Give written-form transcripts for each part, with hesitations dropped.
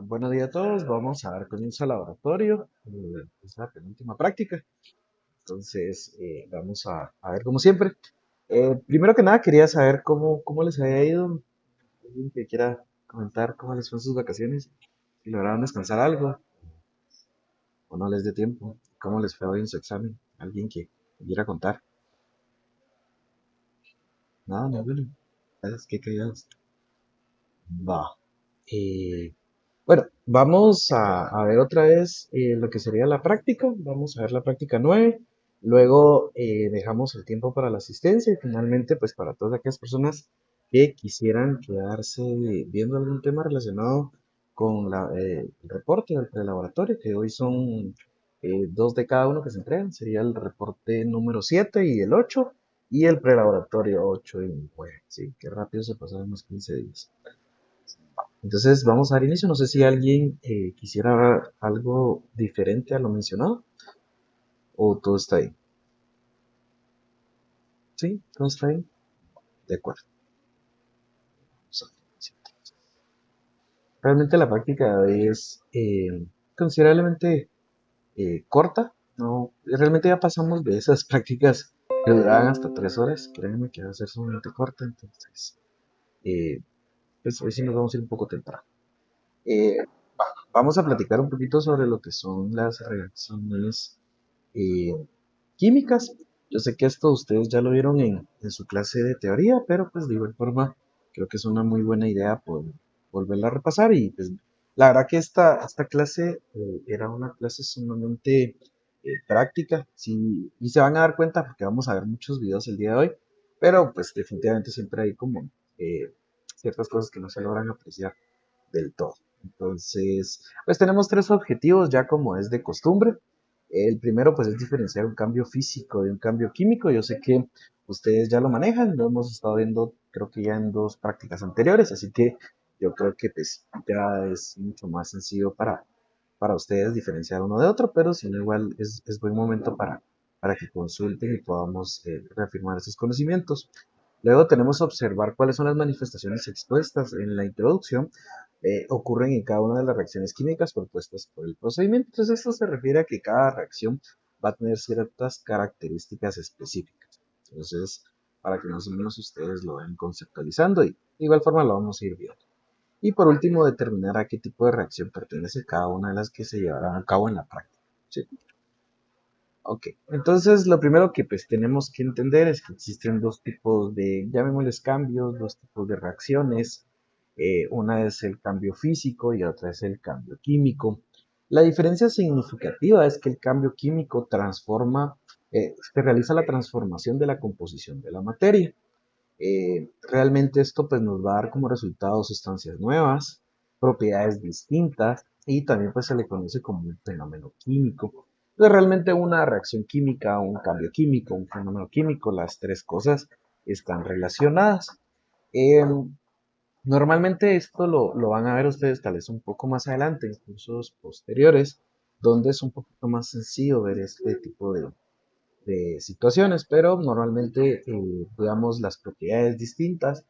Buenos días a todos, vamos a dar comienzo al laboratorio, es la penúltima práctica, entonces vamos a ver como siempre. Primero que nada quería saber cómo les había ido, alguien que quiera comentar cómo les fue en sus vacaciones, si lograron descansar algo o no les dé tiempo, cómo les fue hoy en su examen, alguien que quiera contar. Nada, no, bueno, es que callados. Va. Eh, Bueno, vamos a ver otra vez lo que sería la práctica. Vamos a ver la práctica 9. Luego dejamos el tiempo para la asistencia y finalmente, pues para todas aquellas personas que quisieran quedarse viendo algún tema relacionado con el reporte del prelaboratorio, que hoy son dos de cada uno que se entregan. Sería el reporte número 7 y el 8 y el prelaboratorio 8 y 9. Sí, qué rápido se pasaron los 15 días. Entonces vamos a dar inicio. No sé si alguien quisiera algo diferente a lo mencionado o todo está ahí. ¿Sí? ¿Todo está ahí? De acuerdo. Vamos a dar inicio. Realmente la práctica es considerablemente corta. No, realmente ya pasamos de esas prácticas que duraban hasta 3 horas. Créanme que va a ser sumamente corta. Entonces, eh, pues hoy sí nos vamos a ir un poco temprano. Eh, Vamos a platicar un poquito sobre lo que son las reacciones eh, químicas. Yo sé que esto ustedes ya lo vieron en su clase de teoría, pero pues de igual forma creo que es una muy buena idea poder volverla a repasar y pues la verdad que esta clase era una clase sumamente práctica, sí, y se van a dar cuenta porque vamos a ver muchos videos el día de hoy, pero pues definitivamente siempre hay como eh, ciertas cosas que no se logran apreciar del todo. Entonces, pues tenemos tres objetivos ya como es de costumbre. El primero pues es diferenciar un cambio físico de un cambio químico. Yo sé que ustedes ya lo manejan, lo hemos estado viendo creo que ya en dos prácticas anteriores, así que yo creo que pues ya es mucho más sencillo para ustedes diferenciar uno de otro, pero si no igual es buen momento para que consulten y podamos reafirmar esos conocimientos. Luego tenemos que observar cuáles son las manifestaciones expuestas en la introducción, ocurren en cada una de las reacciones químicas propuestas por el procedimiento. Entonces esto se refiere a que cada reacción va a tener ciertas características específicas. Entonces, para que más o menos ustedes lo vayan conceptualizando y de igual forma lo vamos a ir viendo. Y por último, determinar a qué tipo de reacción pertenece cada una de las que se llevarán a cabo en la práctica. ¿Sí? Ok, entonces lo primero que pues tenemos que entender es que existen dos tipos de, llamémosles cambios, dos tipos de reacciones. Una es el cambio físico y otra es el cambio químico. La diferencia significativa es que el cambio químico transforma, se realiza la transformación de la composición de la materia. Realmente esto pues nos va a dar como resultado sustancias nuevas, propiedades distintas y también pues se le conoce como un fenómeno químico. Entonces realmente una reacción química, un cambio químico, un fenómeno químico, las tres cosas están relacionadas. Eh, Normalmente esto lo van a ver ustedes tal vez un poco más adelante, en cursos posteriores, donde es un poquito más sencillo ver este tipo de situaciones, pero normalmente, digamos, las propiedades distintas,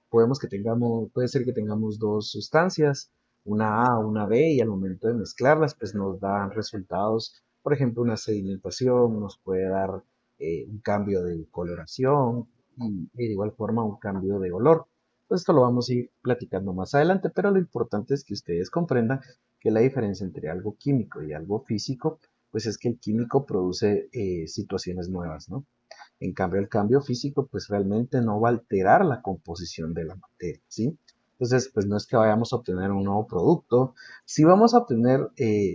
podemos que tengamos, puede ser que tengamos dos sustancias, una A, una B, y al momento de mezclarlas, pues nos dan resultados, por ejemplo, una sedimentación, nos puede dar un cambio de coloración y de igual forma un cambio de olor. Pues esto lo vamos a ir platicando más adelante, pero lo importante es que ustedes comprendan que la diferencia entre algo químico y algo físico pues es que el químico produce situaciones nuevas, ¿no? En cambio, el cambio físico, pues realmente no va a alterar la composición de la materia, ¿sí? Entonces, pues no es que vayamos a obtener un nuevo producto, sí vamos a obtener,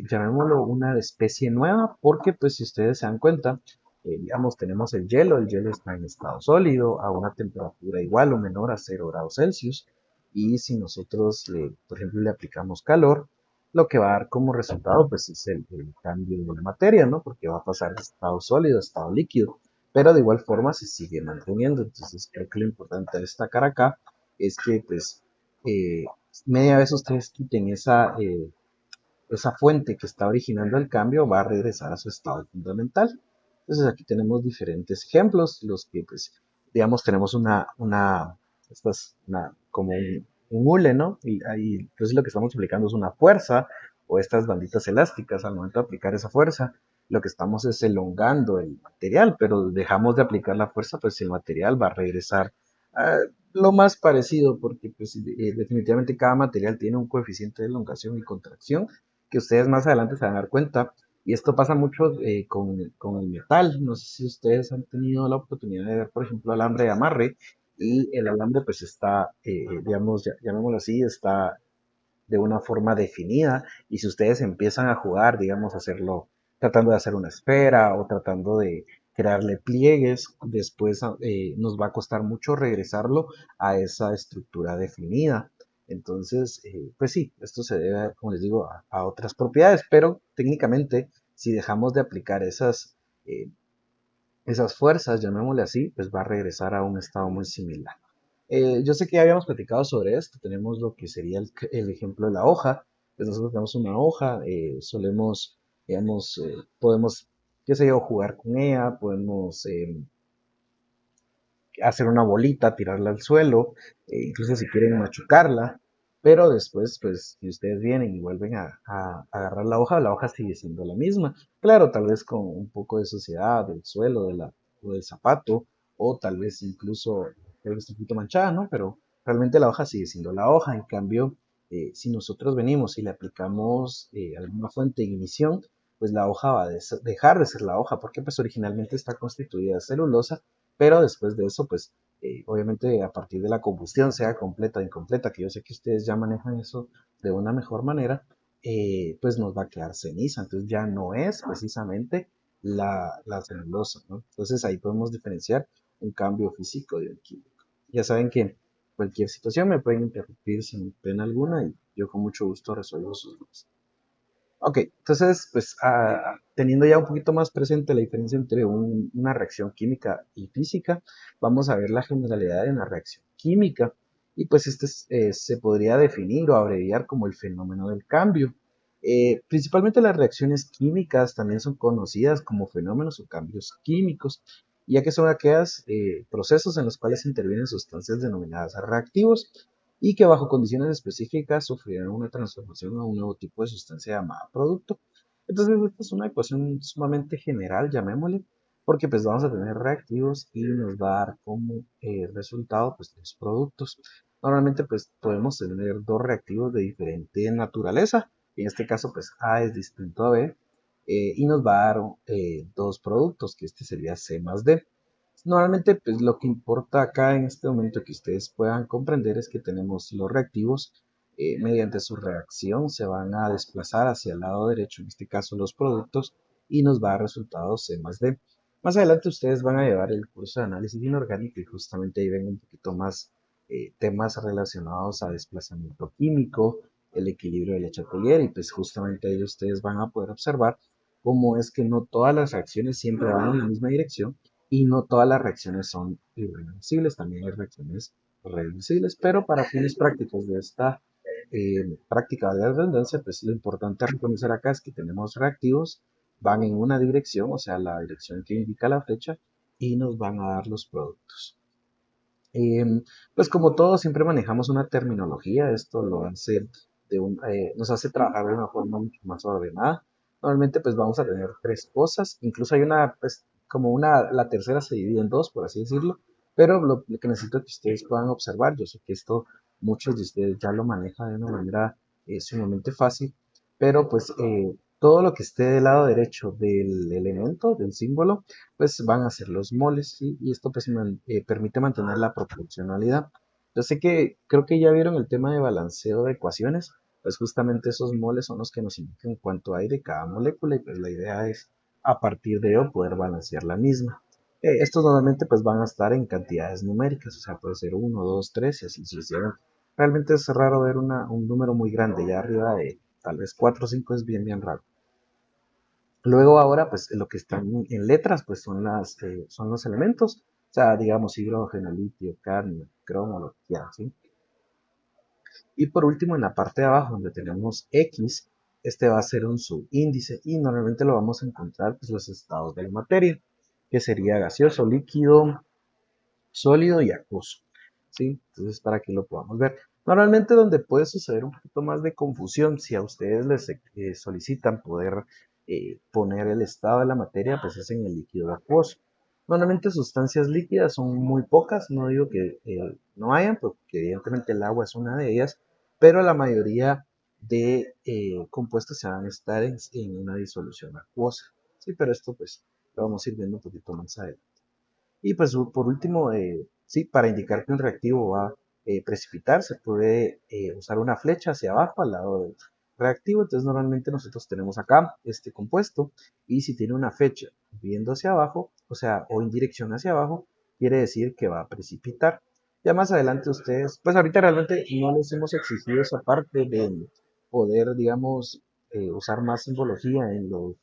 llamémoslo una especie nueva, porque pues si ustedes se dan cuenta, digamos, tenemos el hielo está en estado sólido, a una temperatura igual o menor a 0 °C, y si nosotros, por ejemplo, le aplicamos calor, lo que va a dar como resultado, pues es el cambio de la materia, ¿no? Porque va a pasar de estado sólido a estado líquido, pero de igual forma se sigue manteniendo. Entonces creo que lo importante de destacar acá es que pues eh, media vez ustedes quiten esa fuente que está originando el cambio, va a regresar a su estado fundamental. Entonces aquí tenemos diferentes ejemplos, los que pues digamos tenemos esta es como un hule, ¿no? Y ahí, entonces lo que estamos aplicando es una fuerza o estas banditas elásticas. Al momento de aplicar esa fuerza, lo que estamos es elongando el material, pero dejamos de aplicar la fuerza, pues el material va a regresar a lo más parecido, porque pues, definitivamente cada material tiene un coeficiente de elongación y contracción que ustedes más adelante se van a dar cuenta. Y esto pasa mucho con el metal. No sé si ustedes han tenido la oportunidad de ver, por ejemplo, alambre de amarre. Y el alambre pues está, digamos, llamémoslo así, está de una forma definida. Y si ustedes empiezan a jugar, digamos, a hacerlo, tratando de hacer una esfera o tratando de crearle pliegues, después nos va a costar mucho regresarlo a esa estructura definida. Entonces, pues sí, esto se debe, como les digo, a otras propiedades, pero técnicamente, si dejamos de aplicar eh, esas fuerzas, llamémosle así, pues va a regresar a un estado muy similar. Yo sé que ya habíamos platicado sobre esto, tenemos lo que sería el ejemplo de la hoja, pues nosotros tenemos una hoja, solemos, digamos, podemos, qué sé yo, jugar con ella, podemos hacer una bolita, tirarla al suelo, incluso si quieren machucarla, pero después, pues, si ustedes vienen y vuelven a agarrar la hoja sigue siendo la misma. Claro, tal vez con un poco de suciedad del suelo, o del zapato, o tal vez incluso creo que está un poquito manchada, ¿no? Pero realmente la hoja sigue siendo la hoja. En cambio, si nosotros venimos y le aplicamos alguna fuente de ignición, pues la hoja va a dejar de ser la hoja, porque pues originalmente está constituida de celulosa, pero después de eso, pues obviamente a partir de la combustión, sea completa o incompleta, que yo sé que ustedes ya manejan eso de una mejor manera, pues nos va a quedar ceniza, entonces ya no es precisamente la celulosa, ¿no? Entonces ahí podemos diferenciar un cambio físico de un químico. Ya saben que cualquier situación me pueden interrumpir sin pena alguna y yo con mucho gusto resuelvo sus dudas. Ok, entonces, pues teniendo ya un poquito más presente la diferencia entre una reacción química y física, vamos a ver la generalidad de una reacción química. Y pues se podría definir o abreviar como el fenómeno del cambio. Principalmente las reacciones químicas también son conocidas como fenómenos o cambios químicos, ya que son aquellos procesos en los cuales intervienen sustancias denominadas reactivos y que bajo condiciones específicas sufrirán una transformación a un nuevo tipo de sustancia llamada producto. Entonces, esta es una ecuación sumamente general, llamémosle, porque pues vamos a tener reactivos y nos va a dar como resultado pues los productos. Normalmente pues podemos tener dos reactivos de diferente naturaleza, en este caso pues A es distinto a B, y nos va a dar dos productos, que este sería C más D. Normalmente, pues lo que importa acá en este momento que ustedes puedan comprender es que tenemos los reactivos, mediante su reacción se van a desplazar hacia el lado derecho, en este caso los productos, y nos va a dar resultados C más D. Más adelante ustedes van a llevar el curso de análisis inorgánico y justamente ahí ven un poquito más temas relacionados a desplazamiento químico, el equilibrio de la Chatelier, y pues justamente ahí ustedes van a poder observar cómo es que no todas las reacciones siempre van en la misma dirección y no todas las reacciones son irreversibles, también hay reacciones reversibles, pero para fines prácticos de esta práctica de la redundancia, pues lo importante a reconocer acá es que tenemos reactivos, van en una dirección, o sea, la dirección que indica la flecha, y nos van a dar los productos. Pues como todos, siempre manejamos una terminología, esto nos hace trabajar de una forma mucho más ordenada. Normalmente pues vamos a tener tres cosas, incluso hay una, pues como la tercera se divide en dos, por así decirlo, pero lo que necesito que ustedes puedan observar, yo sé que esto muchos de ustedes ya lo manejan de una manera sumamente fácil, pero pues todo lo que esté del lado derecho del elemento, del símbolo, pues van a ser los moles, ¿sí? Y esto pues permite mantener la proporcionalidad. Yo sé que creo que ya vieron el tema de balanceo de ecuaciones, pues justamente esos moles son los que nos indican cuánto hay de cada molécula y pues la idea es a partir de ello poder balancear la misma. Estos normalmente pues van a estar en cantidades numéricas, o sea, puede ser uno, 2, 3 y así sucesivamente. Realmente es raro ver un número muy grande, ya arriba de tal vez 4 o 5 es bien, bien raro. Luego ahora, pues lo que están en letras, pues son los elementos, o sea, digamos hidrógeno, litio, cadmio, cromo, lo que quieran, ¿sí? Y por último, en la parte de abajo, donde tenemos X, este va a ser un subíndice y normalmente lo vamos a encontrar, pues, los estados de la materia, que sería gaseoso, líquido, sólido y acuoso. ¿sí? Entonces, para que lo podamos ver. Normalmente donde puede suceder un poquito más de confusión, si a ustedes les solicitan poder poner el estado de la materia, pues es en el líquido acuoso. Normalmente sustancias líquidas son muy pocas, no digo que no hayan, porque evidentemente el agua es una de ellas, pero la mayoría de compuestos se van a estar en una disolución acuosa. Sí, pero esto pues lo vamos a ir viendo un poquito más adelante. Y pues por último, sí, para indicar que un reactivo va a precipitar, se puede usar una flecha hacia abajo al lado del reactivo. Entonces normalmente nosotros tenemos acá este compuesto y si tiene una flecha viendo hacia abajo, o sea, o en dirección hacia abajo, quiere decir que va a precipitar. Ya más adelante ustedes, pues ahorita realmente no les hemos exigido esa parte de poder, digamos, usar más simbología en los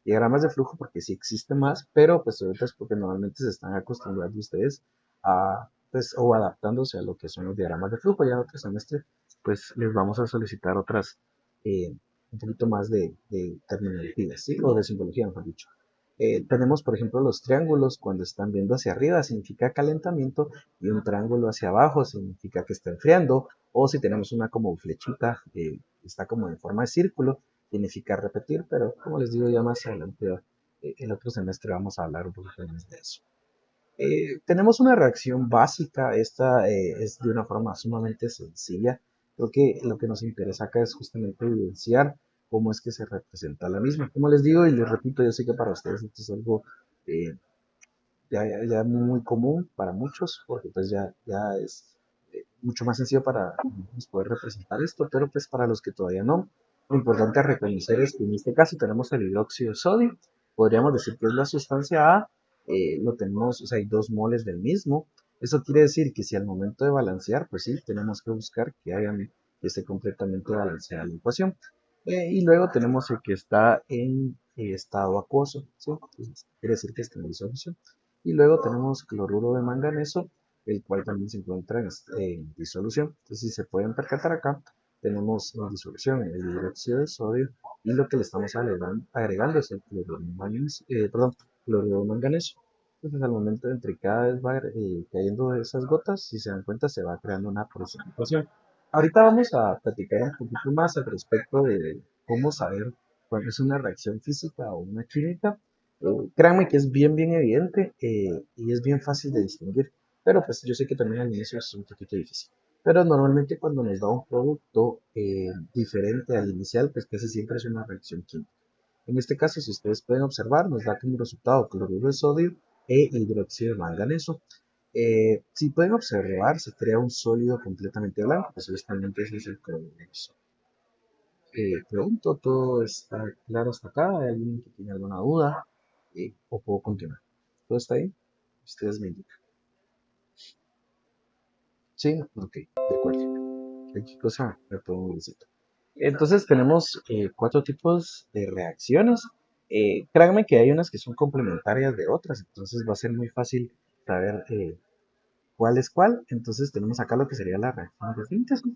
diagramas de flujo porque sí existe más, pero pues ahorita es porque normalmente se están acostumbrando ustedes a, pues, o adaptándose a lo que son los diagramas de flujo. Ya en otro semestre, pues les vamos a solicitar otras, un poquito más de terminología, ¿sí? O de simbología, mejor dicho. Tenemos, por ejemplo, los triángulos cuando están viendo hacia arriba significa calentamiento y un triángulo hacia abajo significa que está enfriando. O si tenemos una como flechita, está como en forma de círculo, significa repetir, pero como les digo ya más adelante, el otro semestre vamos a hablar un poquito más de eso. Tenemos una reacción básica, esta es de una forma sumamente sencilla. Creo que lo que nos interesa acá es justamente evidenciar cómo es que se representa la misma. Como les digo y les repito, yo sé que para ustedes esto es algo eh, ya muy común para muchos, porque pues ya es mucho más sencillo para nosotros poder representar esto, pero pues para los que todavía no, lo importante a reconocer es que en este caso tenemos el hidróxido de sodio, podríamos decir que es la sustancia A, lo tenemos, o sea, hay 2 moles del mismo, eso quiere decir que si al momento de balancear, pues sí, tenemos que buscar que esté completamente balanceada la ecuación. Y luego tenemos el que está en estado acuoso, ¿sí? Entonces, quiere decir que está en disolución. Y luego tenemos cloruro de manganeso, el cual también se encuentra en disolución. Entonces, si se pueden percatar acá, tenemos en disolución el hidróxido de sodio y lo que le estamos agregando es el cloruro de manganeso, perdón, cloruro de manganeso. Entonces, al momento entre cada vez va cayendo esas gotas, si se dan cuenta, se va creando una precipitación. Ahorita vamos a platicar un poquito más al respecto de cómo saber cuándo es una reacción física o una química. Créanme que es bien evidente y es bien fácil de distinguir, pero pues yo sé que también al inicio es un poquito difícil. Pero normalmente cuando nos da un producto diferente al inicial, pues casi siempre es una reacción química. En este caso, si ustedes pueden observar, nos da como resultado cloruro de sodio e hidróxido de manganeso. Si pueden observar, se crea un sólido completamente blanco, pues justamente ese es el cloruro de sodio. Pregunto, ¿todo está claro hasta acá? ¿Hay alguien que tiene alguna duda? ¿O puedo continuar? ¿Todo está ahí? Ustedes me indican. Sí, ok, de acuerdo. Cualquier cosa me pongo un besito. Entonces tenemos 4 tipos de reacciones. Créanme que hay unas que son complementarias de otras, entonces va a ser muy fácil saber cuál es cuál. Entonces tenemos acá lo que sería la reacción de síntesis.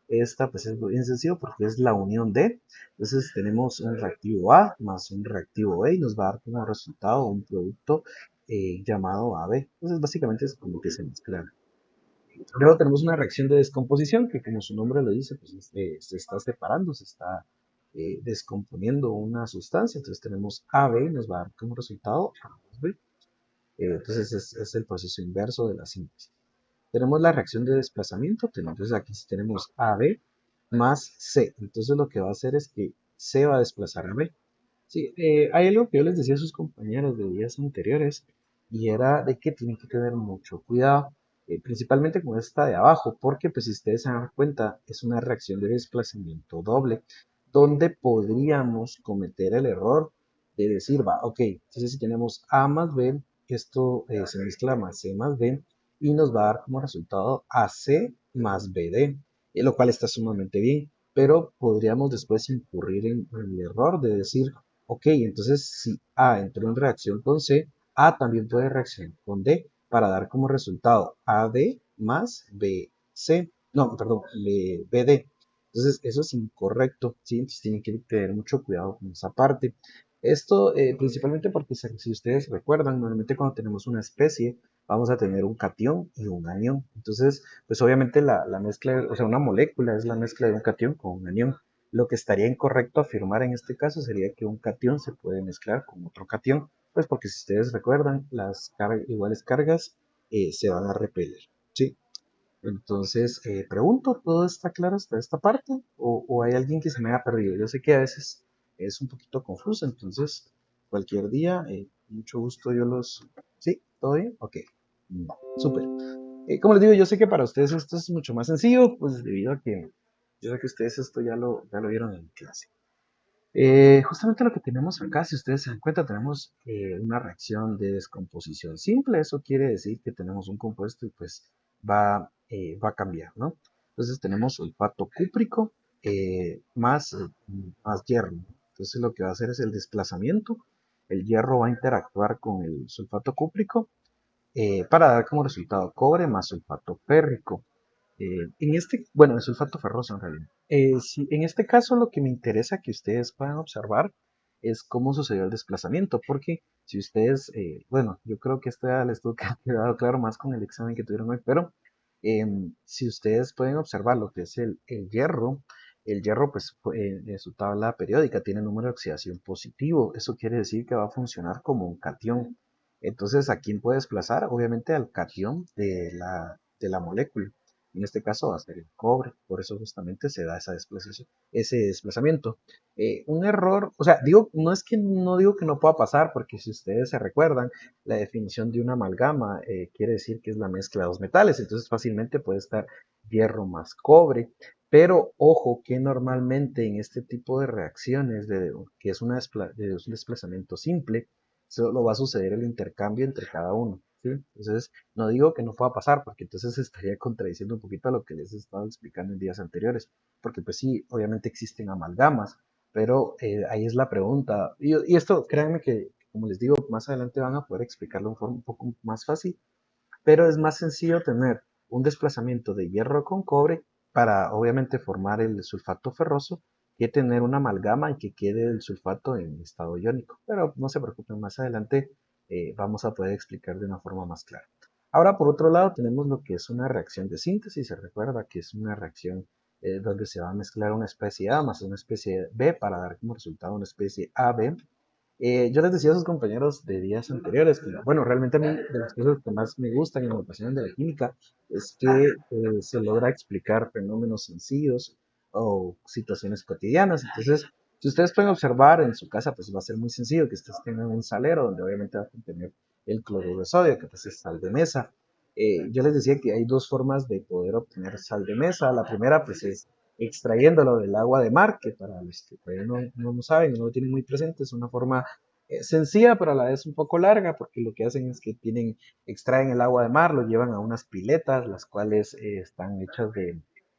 Esta pues es bien sencillo porque es la unión de. Entonces tenemos un reactivo A más un reactivo B y nos va a dar como resultado un producto llamado AB. Entonces básicamente es como que se mezclan. Luego tenemos una reacción de descomposición que como su nombre lo dice, pues se está separando, se está descomponiendo una sustancia. Entonces tenemos AB y nos va a dar como resultado A más B. Entonces es el proceso inverso de la síntesis. Tenemos la reacción de desplazamiento, entonces aquí sí tenemos AB más C. Entonces lo que va a hacer es que C va a desplazar a B. Sí, hay algo que yo les decía a sus compañeros de días anteriores y era de que tienen que tener mucho cuidado, principalmente con esta de abajo, porque pues si ustedes se dan cuenta es una reacción de desplazamiento doble, donde podríamos cometer el error de decir, va, ok, entonces si tenemos A más B, esto se mezcla más C más B y nos va a dar como resultado AC más BD, lo cual está sumamente bien, pero podríamos después incurrir en el error de decir, ok, entonces si A entró en reacción con C, A también puede reaccionar con D para dar como resultado AD más BC, no, perdón, BD. Entonces eso es incorrecto, ¿sí? Entonces tienen que tener mucho cuidado con esa parte. Esto principalmente porque si ustedes recuerdan, normalmente cuando tenemos una especie vamos a tener un catión y un anión. Entonces, pues obviamente la mezcla, o sea, una molécula es la mezcla de un catión con un anión. Lo que estaría incorrecto afirmar en este caso sería que un catión se puede mezclar con otro catión, pues porque si ustedes recuerdan, las iguales cargas se van a repeler, ¿sí? Entonces, pregunto, ¿todo está claro hasta esta parte? O hay alguien que se me haya perdido? Yo sé que a veces es un poquito confuso, entonces cualquier día, mucho gusto yo los... ¿Sí? ¿Todo bien? Ok. Va, súper. Como les digo, yo sé que para ustedes esto es mucho más sencillo, pues debido a que yo sé que ustedes esto ya lo vieron en clase. Justamente lo que tenemos acá, si ustedes se dan cuenta, tenemos una reacción de descomposición simple. Eso quiere decir que tenemos un compuesto y pues va a cambiar, ¿no? Entonces tenemos sulfato cúprico más hierro, ¿no? Entonces lo que va a hacer es el desplazamiento. El hierro va a interactuar con el sulfato cúprico para dar como resultado cobre más sulfato férrico. Bueno, el sulfato ferroso en realidad. En este caso lo que me interesa que ustedes puedan observar es cómo sucedió el desplazamiento, porque si ustedes, bueno, yo creo que esto ya les tuvo que haber quedado claro más con el examen que tuvieron hoy, pero si ustedes pueden observar lo que es el hierro pues en su tabla periódica tiene número de oxidación positivo, eso quiere decir que va a funcionar como un cation. Entonces, ¿a quién puede desplazar? Obviamente al cation de la molécula. En este caso va a ser el cobre, por eso justamente se da ese desplazamiento. Un error, o sea, no digo que no pueda pasar, porque si ustedes se recuerdan, la definición de una amalgama quiere decir que es la mezcla de dos metales, entonces fácilmente puede estar hierro más cobre, pero ojo que normalmente en este tipo de reacciones, que es de un desplazamiento simple, solo va a suceder el intercambio entre cada uno, ¿sí? Entonces, no digo que no pueda pasar, porque entonces estaría contradiciendo un poquito a lo que les he estado explicando en días anteriores, porque pues sí, obviamente existen amalgamas, pero ahí es la pregunta. Y esto, créanme que, como les digo, más adelante van a poder explicarlo de forma un poco más fácil, pero es más sencillo tener un desplazamiento de hierro con cobre para obviamente formar el sulfato ferroso que tener una amalgama y que quede el sulfato en estado iónico. Pero no se preocupen, más adelante vamos a poder explicar de una forma más clara. Ahora, por otro lado, tenemos lo que es una reacción de síntesis. Se recuerda que es una reacción donde se va a mezclar una especie A más una especie B para dar como resultado una especie AB. Yo les decía a sus compañeros de días anteriores que, bueno, realmente a mí de las cosas que más me gustan y me apasionan de la química es que se logra explicar fenómenos sencillos o situaciones cotidianas. Entonces, si ustedes pueden observar en su casa, pues va a ser muy sencillo que ustedes tengan un salero donde obviamente va a contener el cloruro de sodio, que pues es sal de mesa. Yo les decía que hay dos formas de poder obtener sal de mesa. La primera, pues es extrayéndolo del agua de mar, que para los que todavía no saben, no lo tienen muy presente, es una forma sencilla, pero a la vez un poco larga, porque lo que hacen es que extraen el agua de mar, lo llevan a unas piletas, las cuales están hechas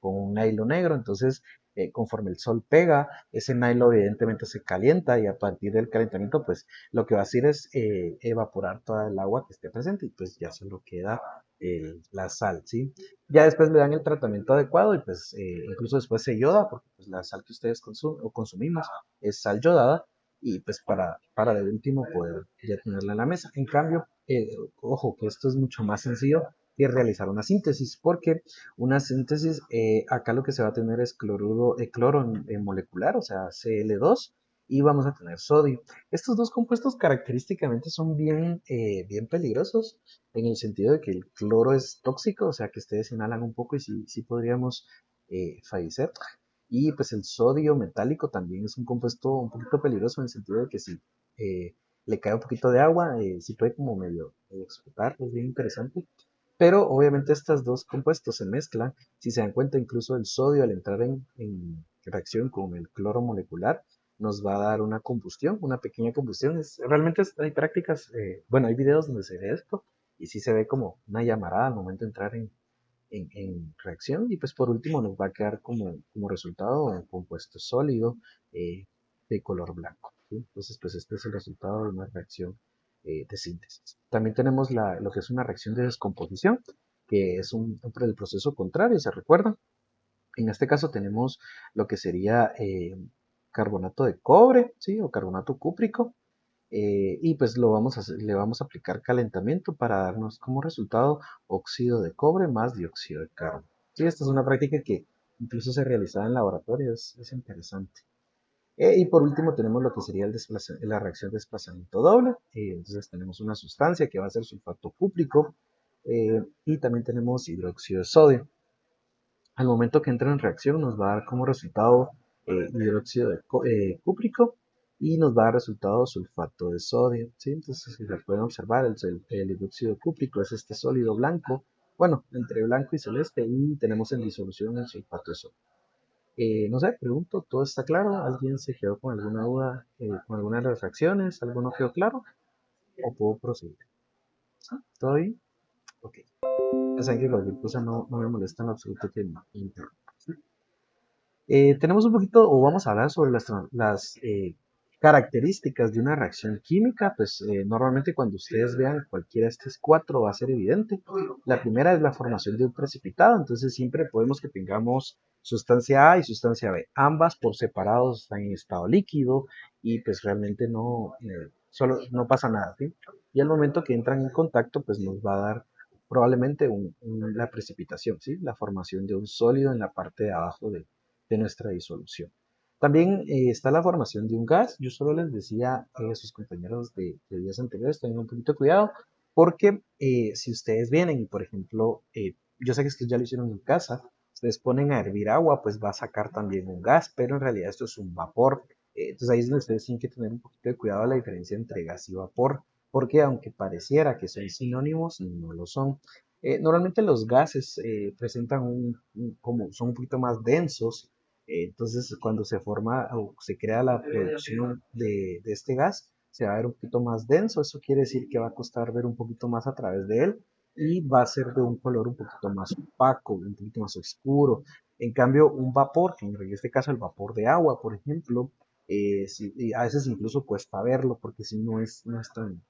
con un nylon negro, entonces conforme el sol pega, ese nylon evidentemente se calienta y a partir del calentamiento, pues lo que va a hacer es evaporar toda el agua que esté presente y pues ya solo queda la sal, ¿sí? Ya después le dan el tratamiento adecuado y pues incluso después se yoda, porque pues la sal que ustedes consumen o consumimos es sal yodada y pues para de último poder ya tenerla en la mesa. En cambio, ojo que esto es mucho más sencillo que realizar una síntesis, porque una síntesis, acá lo que se va a tener es cloro molecular, o sea, Cl2, y vamos a tener sodio. Estos dos compuestos característicamente son bien peligrosos, en el sentido de que el cloro es tóxico, o sea que ustedes inhalan un poco y sí podríamos fallecer. Y pues el sodio metálico también es un compuesto un poquito peligroso en el sentido de que si eh, le cae un poquito de agua, sí puede como medio explotar, es bien interesante. Pero obviamente estos dos compuestos se mezclan. Si se dan cuenta, incluso el sodio al entrar en reacción con el cloro molecular nos va a dar una combustión, una pequeña combustión. Realmente hay prácticas, bueno, hay videos donde se ve esto y sí se ve como una llamarada al momento de entrar en reacción y pues por último nos va a quedar como resultado un compuesto sólido eh, de color blanco, ¿sí? Entonces pues este es el resultado de una reacción de síntesis. También tenemos lo que es una reacción de descomposición, que es el proceso contrario, ¿se recuerdan? En este caso tenemos lo que sería carbonato de cobre, ¿sí? O carbonato cúprico. Y pues le vamos a aplicar calentamiento para darnos como resultado óxido de cobre más dióxido de carbono. Sí, esta es una práctica que incluso se realizaba en laboratorio, es interesante. Y por último tenemos lo que sería la reacción de desplazamiento doble. Entonces tenemos una sustancia que va a ser sulfato cúprico y también tenemos hidróxido de sodio. Al momento que entra en reacción nos va a dar como resultado hidróxido de cúprico y nos va a dar resultado sulfato de sodio. ¿Sí? Entonces, si se pueden observar, el hidróxido cúprico es este sólido blanco, bueno, entre blanco y celeste, y tenemos en disolución el sulfato de sodio. No sé, pregunto, ¿todo está claro? ¿Alguien se quedó con alguna duda con alguna de las reacciones? ¿Algo no quedó claro? ¿O puedo proseguir? ¿Sí? ¿Todo bien? Ok. Ya saben que cualquier cosa no me molesta en lo absoluto que me interrumpa. ¿Sí? Tenemos un poquito, o vamos a hablar sobre las características de una reacción química. Pues normalmente cuando ustedes vean cualquiera de estas cuatro va a ser evidente. La primera es la formación de un precipitado, entonces siempre podemos que tengamos sustancia A y sustancia B. Ambas por separado están en estado líquido y pues realmente solo, no pasa nada, ¿sí? Y al momento que entran en contacto, pues nos va a dar probablemente la precipitación, ¿sí? La formación de un sólido en la parte de abajo de nuestra disolución. También está la formación de un gas. Yo solo les decía a sus compañeros de días anteriores, tengan un poquito de cuidado, porque si ustedes vienen y, por ejemplo, yo sé que ustedes ya lo hicieron en casa, ustedes ponen a hervir agua, pues va a sacar también un gas, pero en realidad esto es un vapor. Entonces ahí es donde ustedes tienen que tener un poquito de cuidado a la diferencia entre gas y vapor, porque aunque pareciera que son sinónimos, no lo son. Normalmente los gases presentan como son un poquito más densos, entonces cuando se forma o se crea la producción de este gas, se va a ver un poquito más denso, eso quiere decir que va a costar ver un poquito más a través de él y va a ser de un color un poquito más opaco, un poquito más oscuro. En cambio, un vapor, que en este caso el vapor de agua, por ejemplo, y a veces incluso cuesta verlo porque si no es tan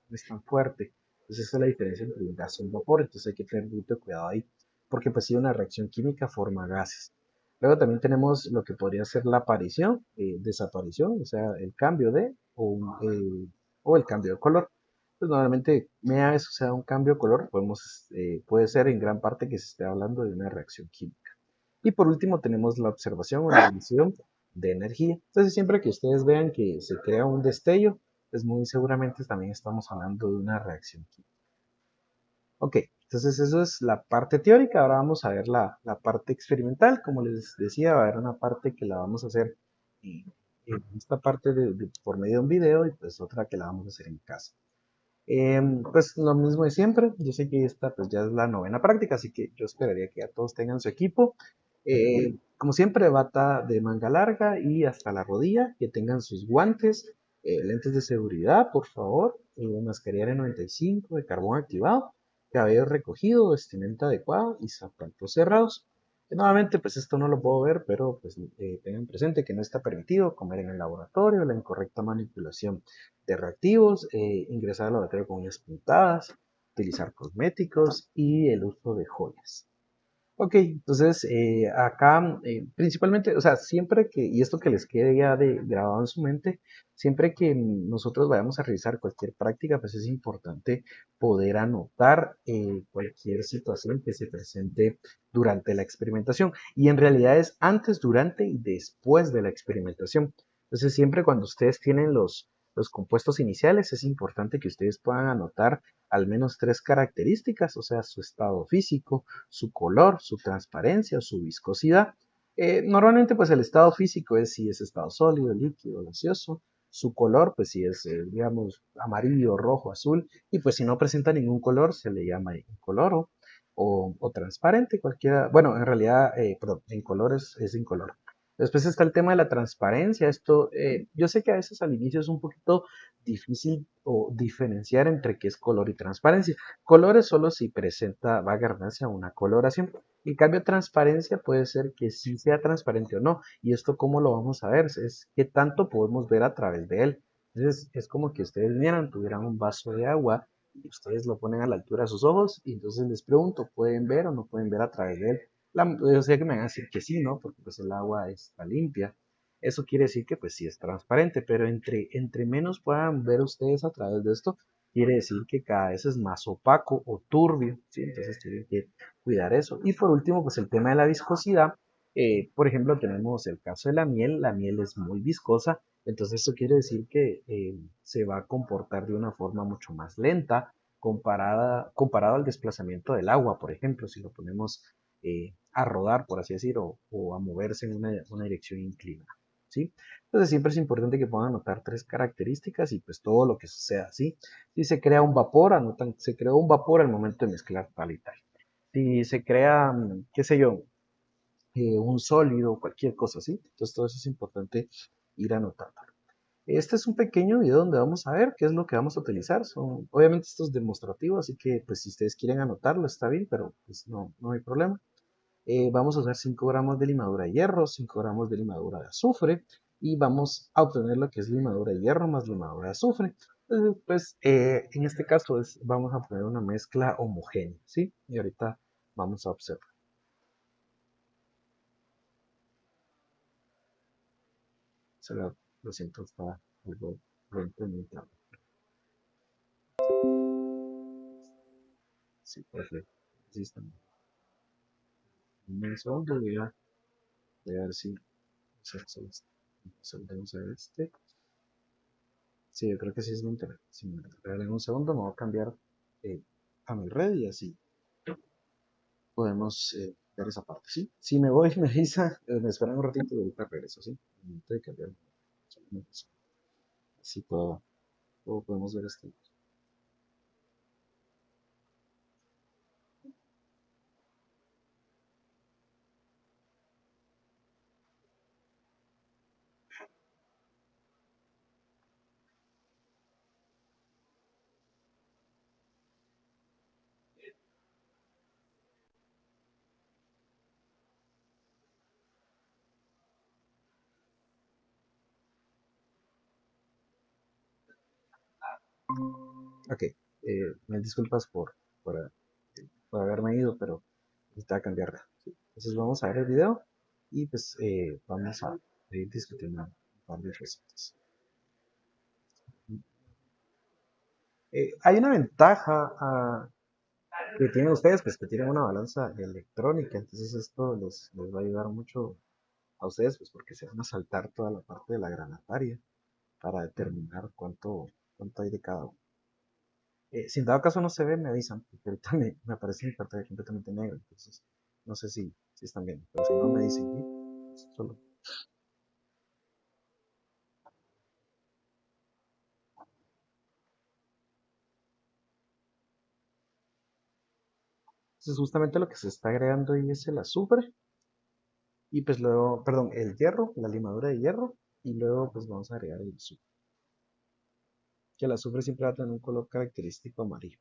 fuerte. Entonces esa es la diferencia entre un gas y un vapor, entonces hay que tener mucho cuidado ahí, porque pues si una reacción química forma gases. Luego también tenemos lo que podría ser la aparición, desaparición, o sea, el cambio de o el cambio de color. Pues normalmente, mea eso sea un cambio de color, puede ser en gran parte que se esté hablando de una reacción química. Y por último tenemos la observación o la emisión de energía. Entonces siempre que ustedes vean que se crea un destello, pues muy seguramente también estamos hablando de una reacción química. Ok, entonces eso es la parte teórica. Ahora vamos a ver la parte experimental. Como les decía, va a haber una parte que la vamos a hacer en esta parte por medio de un video y pues otra que la vamos a hacer en casa. Pues lo mismo de siempre. Yo sé que esta pues ya es la novena práctica, así que yo esperaría que ya todos tengan su equipo. Como siempre, bata de manga larga y hasta la rodilla, que tengan sus guantes, lentes de seguridad, por favor, mascarilla N95 de carbón activado, cabello recogido, vestimenta adecuada y zapatos cerrados. Nuevamente, pues esto no lo puedo ver, pero pues tengan presente que no está permitido comer en el laboratorio, la incorrecta manipulación de reactivos, ingresar al laboratorio con uñas pintadas, utilizar cosméticos y el uso de joyas. Ok, entonces acá principalmente, o sea, siempre que, y esto que les quede ya grabado en su mente, siempre que nosotros vayamos a realizar cualquier práctica, pues es importante poder anotar cualquier situación que se presente durante la experimentación. Y en realidad es antes, durante y después de la experimentación. Entonces siempre cuando ustedes tienen los compuestos iniciales, es importante que ustedes puedan anotar al menos tres características, o sea, su estado físico, su color, su transparencia o su viscosidad. Normalmente pues el estado físico es si es estado sólido, líquido, gaseoso. Su color pues si es digamos amarillo, rojo, azul y pues si no presenta ningún color se le llama incoloro o transparente cualquiera. Bueno, en realidad perdón, en colores es incoloro. Después está el tema de la transparencia. Esto, yo sé que a veces al inicio es un poquito difícil o diferenciar entre qué es color y transparencia. Color es solo si presenta, va a redundancia, una coloración. En cambio, transparencia puede ser que sí sea transparente o no. ¿Y esto cómo lo vamos a ver? Es qué tanto podemos ver a través de él. Entonces, es como que ustedes vieran, tuvieran un vaso de agua y ustedes lo ponen a la altura de sus ojos y entonces les pregunto, ¿pueden ver o no pueden ver a través de él? Yo sé que me van a decir que sí, ¿no? Porque pues el agua está limpia. Eso quiere decir que pues sí es transparente, pero entre menos puedan ver ustedes a través de esto, quiere decir que cada vez es más opaco o turbio, ¿sí? Entonces tienen que cuidar eso. Y por último, pues el tema de la viscosidad. Por ejemplo, tenemos el caso de la miel es muy viscosa, entonces esto quiere decir que se va a comportar de una forma mucho más lenta comparado al desplazamiento del agua, por ejemplo, si lo ponemos a rodar, por así decirlo, o a moverse en una dirección inclinada. ¿Sí? Entonces siempre es importante que puedan anotar tres características y pues todo lo que suceda así. Si se crea un vapor, anotan, se creó un vapor al momento de mezclar tal y tal. Si se crea, qué sé yo, un sólido, cualquier cosa así. Entonces todo eso es importante ir anotando. Este es un pequeño video donde vamos a ver qué es lo que vamos a utilizar. Obviamente esto es demostrativo, así que pues si ustedes quieren anotarlo está bien, pero pues no hay problema. Vamos a usar 5 gramos de limadura de hierro, 5 gramos de limadura de azufre y vamos a obtener lo que es limadura de hierro más limadura de azufre. Entonces, pues en este caso vamos a obtener una mezcla homogénea, ¿sí? Y ahorita vamos a observar. Lo siento, está algo lento en mi tablet. Sí, perfecto. Sí, está bien. Un segundo, voy a ver si vamos a ver este. Sí, yo creo que sí es mi internet. Si me regalan un segundo, me voy a cambiar eh, a mi red y así podemos ver esa parte, ¿sí? Si me voy, me avisa, me esperan un ratito y ahorita regreso, ¿sí? Momento de cambiar. Así todo podemos ver esto. Ok, me disculpas por haberme ido, pero necesitaba cambiar. ¿Sí? Entonces vamos a ver el video y pues vamos a ir discutiendo un par de cositas. Hay una ventaja que tienen ustedes, pues que tienen una balanza electrónica, entonces esto les va a ayudar mucho a ustedes, pues porque se van a saltar toda la parte de la granataria para determinar cuánto hay de cada uno. Si en dado caso no se ve, me avisan, porque ahorita me aparece mi pantalla completamente negra, entonces no sé si están viendo, pero si no me dicen, ¿sí? Solo. Entonces justamente lo que se está agregando ahí es el azufre y pues luego, perdón, el hierro, la limadura de hierro y luego pues vamos a agregar el azufre, que el azufre siempre va a tener un color característico amarillo.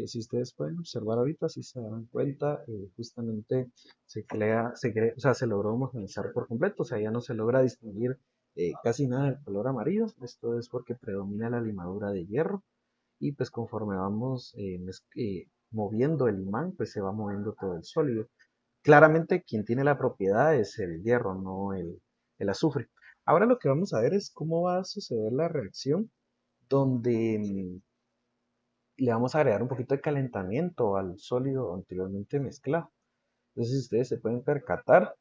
Si ustedes pueden observar ahorita, si se dan cuenta, justamente o sea, se logró homogeneizar por completo, o sea, ya no se logra distinguir casi nada del color amarillo. Esto es porque predomina la limadura de hierro y pues conforme vamos moviendo el imán, pues se va moviendo todo el sólido. Claramente quien tiene la propiedad es el hierro, no el azufre. Ahora lo que vamos a ver es cómo va a suceder la reacción donde le vamos a agregar un poquito de calentamiento al sólido anteriormente mezclado. Entonces ustedes se pueden percatar,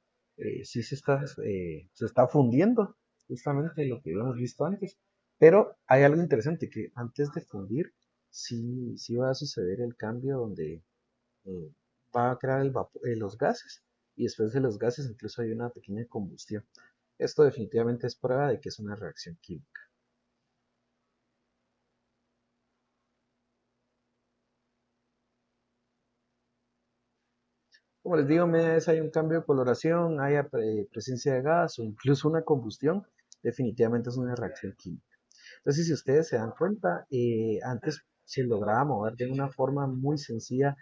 si se está fundiendo, justamente lo que habíamos visto antes. Pero hay algo interesante, que antes de fundir, sí va a suceder el cambio donde eh, va a crear los gases y después de los gases incluso hay una pequeña combustión. Esto definitivamente es prueba de que es una reacción química. Como les digo, media vez hay un cambio de coloración, haya presencia de gas o incluso una combustión, definitivamente es una reacción química. Entonces, si ustedes se dan cuenta, antes se lograba mover de una forma muy sencilla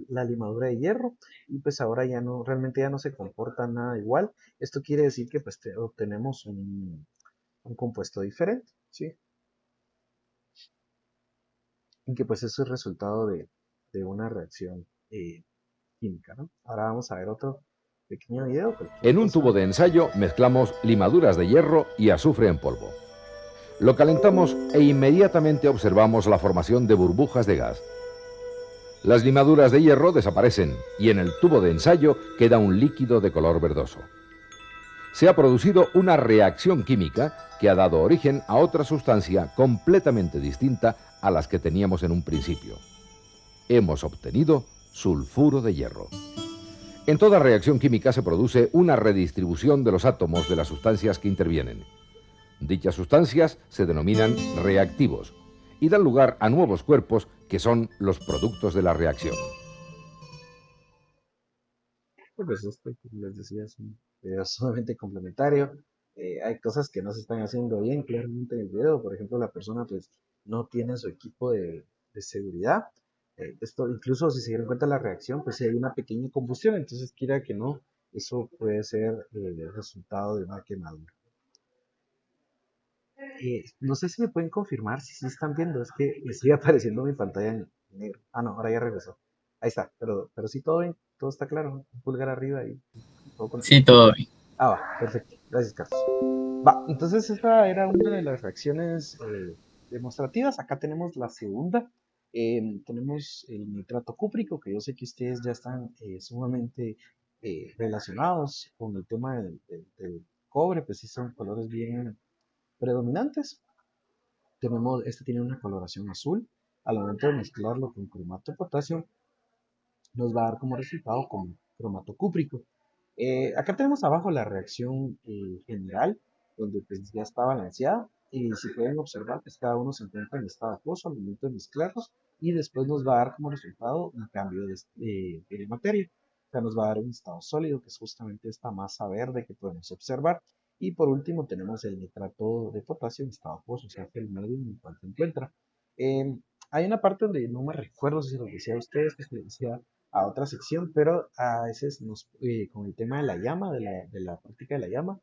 la limadura de hierro y pues ahora ya no, realmente ya no se comporta nada igual. Esto quiere decir que pues obtenemos un compuesto diferente, ¿sí? Y que pues eso es resultado de una reacción química, ¿no? Ahora vamos a ver otro pequeño video, cualquier En un cosa. tubo de ensayo mezclamos limaduras de hierro y azufre en polvo. Lo calentamos e inmediatamente observamos la formación de burbujas de gas. Las limaduras de hierro desaparecen y en el tubo de ensayo queda un líquido de color verdoso. Se ha producido una reacción química que ha dado origen a otra sustancia completamente distinta a las que teníamos en un principio. Hemos obtenido sulfuro de hierro. En toda reacción química se produce una redistribución de los átomos de las sustancias que intervienen. Dichas sustancias se denominan reactivos y dan lugar a nuevos cuerpos que son los productos de la reacción. Pues esto, como les decía, es un video sumamente complementario. Hay cosas que no se están haciendo bien claramente en el video. Por ejemplo, la persona pues no tiene su equipo de seguridad. Esto, incluso si se dieron cuenta de la reacción, pues si hay una pequeña combustión, entonces quiera que no, eso puede ser el resultado de una quemadura. No sé si me pueden confirmar si sí están viendo, es que me sigue apareciendo mi pantalla en negro. Ah, no, ahora ya regresó. Ahí está, pero sí todo bien, todo está claro, ¿no? Un pulgar arriba y todo Sí, continúa. todo bien. Ah, va, perfecto. Gracias, Carlos. Va, entonces esta era una de las reacciones demostrativas. Acá tenemos la segunda. Tenemos el nitrato cúprico, que yo sé que ustedes ya están sumamente relacionados con el tema del cobre, pues sí son colores bien predominantes. Este tiene una coloración azul. Al momento de mezclarlo con cromato de potasio, nos va a dar como resultado como cromato cúprico. Acá tenemos abajo la reacción general, donde pues ya está balanceada. Y si pueden observar, pues cada uno se encuentra en estado acuoso al momento de mezclarlos. Y después nos va a dar como resultado un cambio de materia. O sea, nos va a dar un estado sólido, que es justamente esta masa verde que podemos observar. Y por último tenemos el nitrato de potasio en estado acuoso, o sea, que el medio en el cual se encuentra. Eh, Hay una parte donde no me recuerdo si se lo decía a ustedes, que se le decía a otra sección, pero a veces con el tema de la llama, de la práctica de la llama,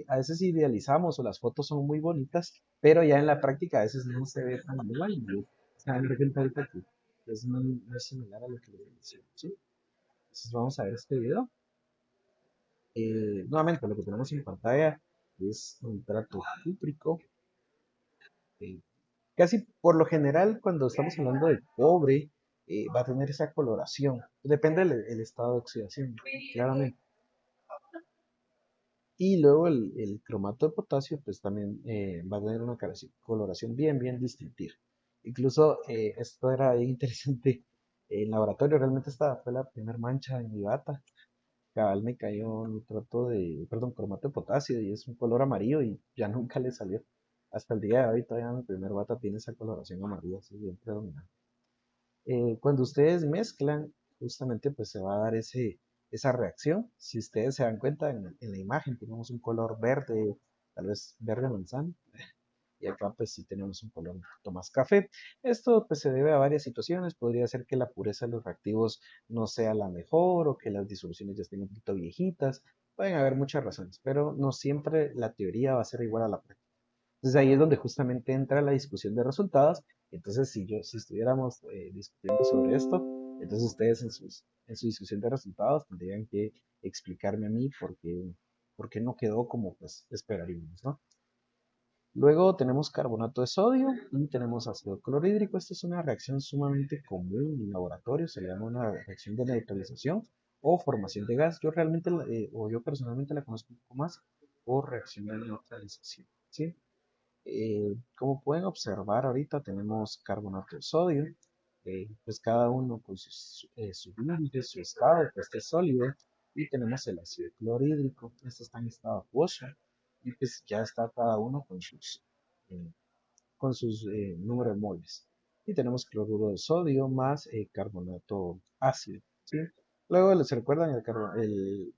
a veces idealizamos o las fotos son muy bonitas, pero ya en la práctica a veces no se ve tan igual, ¿no? O sea, de repente ahorita aquí es muy similar a lo que les decía, ¿sí? Entonces vamos a ver este video. Nuevamente, lo que tenemos en pantalla es un trato cúprico. eh, Casi por lo general, cuando estamos hablando de cobre, va a tener esa coloración. Depende del estado de oxidación, claramente. Y luego el cromato de potasio, pues también va a tener una coloración bien distintiva. Incluso esto era bien interesante en laboratorio. Realmente esta fue la primera mancha en mi bata. Cabal me cayó cromato de potasio y es un color amarillo y ya nunca le salió. Hasta el día de hoy todavía mi primer bata tiene esa coloración amarilla, así bien predominante. Cuando ustedes mezclan, justamente pues se va a dar esa reacción. Si ustedes se dan cuenta en la imagen, tenemos un color verde, tal vez verde manzana, y acá pues sí tenemos un color un poquito más café. Esto pues se debe a varias situaciones. Podría ser que la pureza de los reactivos no sea la mejor o que las disoluciones ya estén un poquito viejitas. Pueden haber muchas razones, pero no siempre la teoría va a ser igual a la práctica. Entonces ahí es donde justamente entra la discusión de resultados. Entonces si estuviéramos discutiendo sobre esto, entonces ustedes en su discusión de resultados tendrían que explicarme a mí por qué no quedó como pues esperaríamos, ¿no? Luego tenemos carbonato de sodio y tenemos ácido clorhídrico. Esta es una reacción sumamente común en laboratorio, se le llama una reacción de neutralización o formación de gas. Yo realmente, o yo personalmente la conozco un poco más por reacción de neutralización, ¿sí? Como pueden observar ahorita tenemos carbonato de sodio, pues cada uno con su índice, su estado, pues este es sólido, y tenemos el ácido clorhídrico, este está en estado acuoso, y pues ya está cada uno eh, con sus números de moles. Y tenemos cloruro de sodio más carbonato ácido, ¿sí? Luego, ¿se recuerdan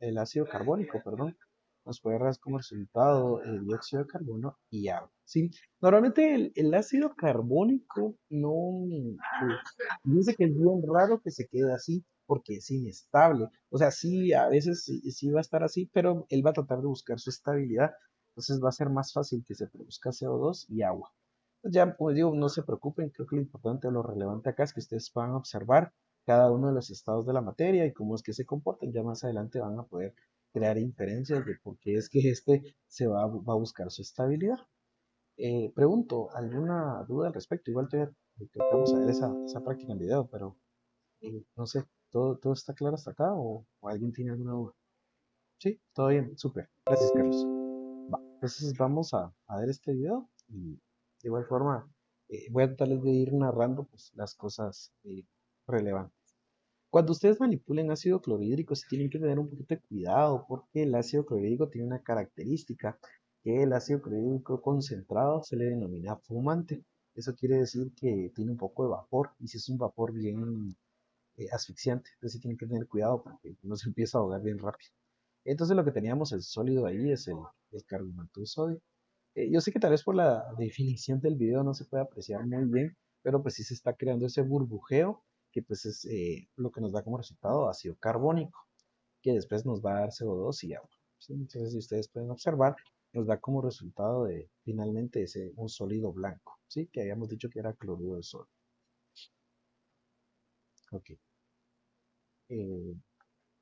el ácido carbónico, perdón? nos puede dar como resultado dióxido de carbono y agua, ¿sí? Normalmente el ácido carbónico no, dice que es bien raro que se quede así porque es inestable. O sea, sí, a veces sí va a estar así, pero él va a tratar de buscar su estabilidad. Entonces va a ser más fácil que se produzca CO2 y agua. Pues ya, como digo, no se preocupen, creo que lo importante o lo relevante acá es que ustedes puedan observar cada uno de los estados de la materia y cómo es que se comportan. Ya más adelante van a poder crear inferencias de por qué es que este va a buscar su estabilidad. Pregunto, ¿alguna duda al respecto? Igual todavía creo que vamos a ver esa práctica en video, pero no sé, ¿todo está claro hasta acá o alguien tiene alguna duda? Sí, todo bien, súper. Gracias, Carlos. Va, entonces vamos a ver este video y de igual forma voy a tratar de ir narrando pues, las cosas relevantes. Cuando ustedes manipulen ácido clorhídrico, sí tienen que tener un poquito de cuidado porque el ácido clorhídrico tiene una característica que el ácido clorhídrico concentrado se le denomina fumante. Eso quiere decir que tiene un poco de vapor y si es un vapor bien asfixiante, entonces sí tienen que tener cuidado porque no se empieza a ahogar bien rápido. Entonces lo que teníamos el sólido ahí es el carbonato de sodio. Yo sé que tal vez por la definición del video no se puede apreciar muy bien, pero pues sí se está creando ese burbujeo que pues es lo que nos da como resultado ácido carbónico, que después nos va a dar CO2 y agua. ¿Sí? Entonces, si ustedes pueden observar, nos da como resultado de finalmente un sólido blanco, ¿sí? Que habíamos dicho que era cloruro de sodio. Ok. Eh,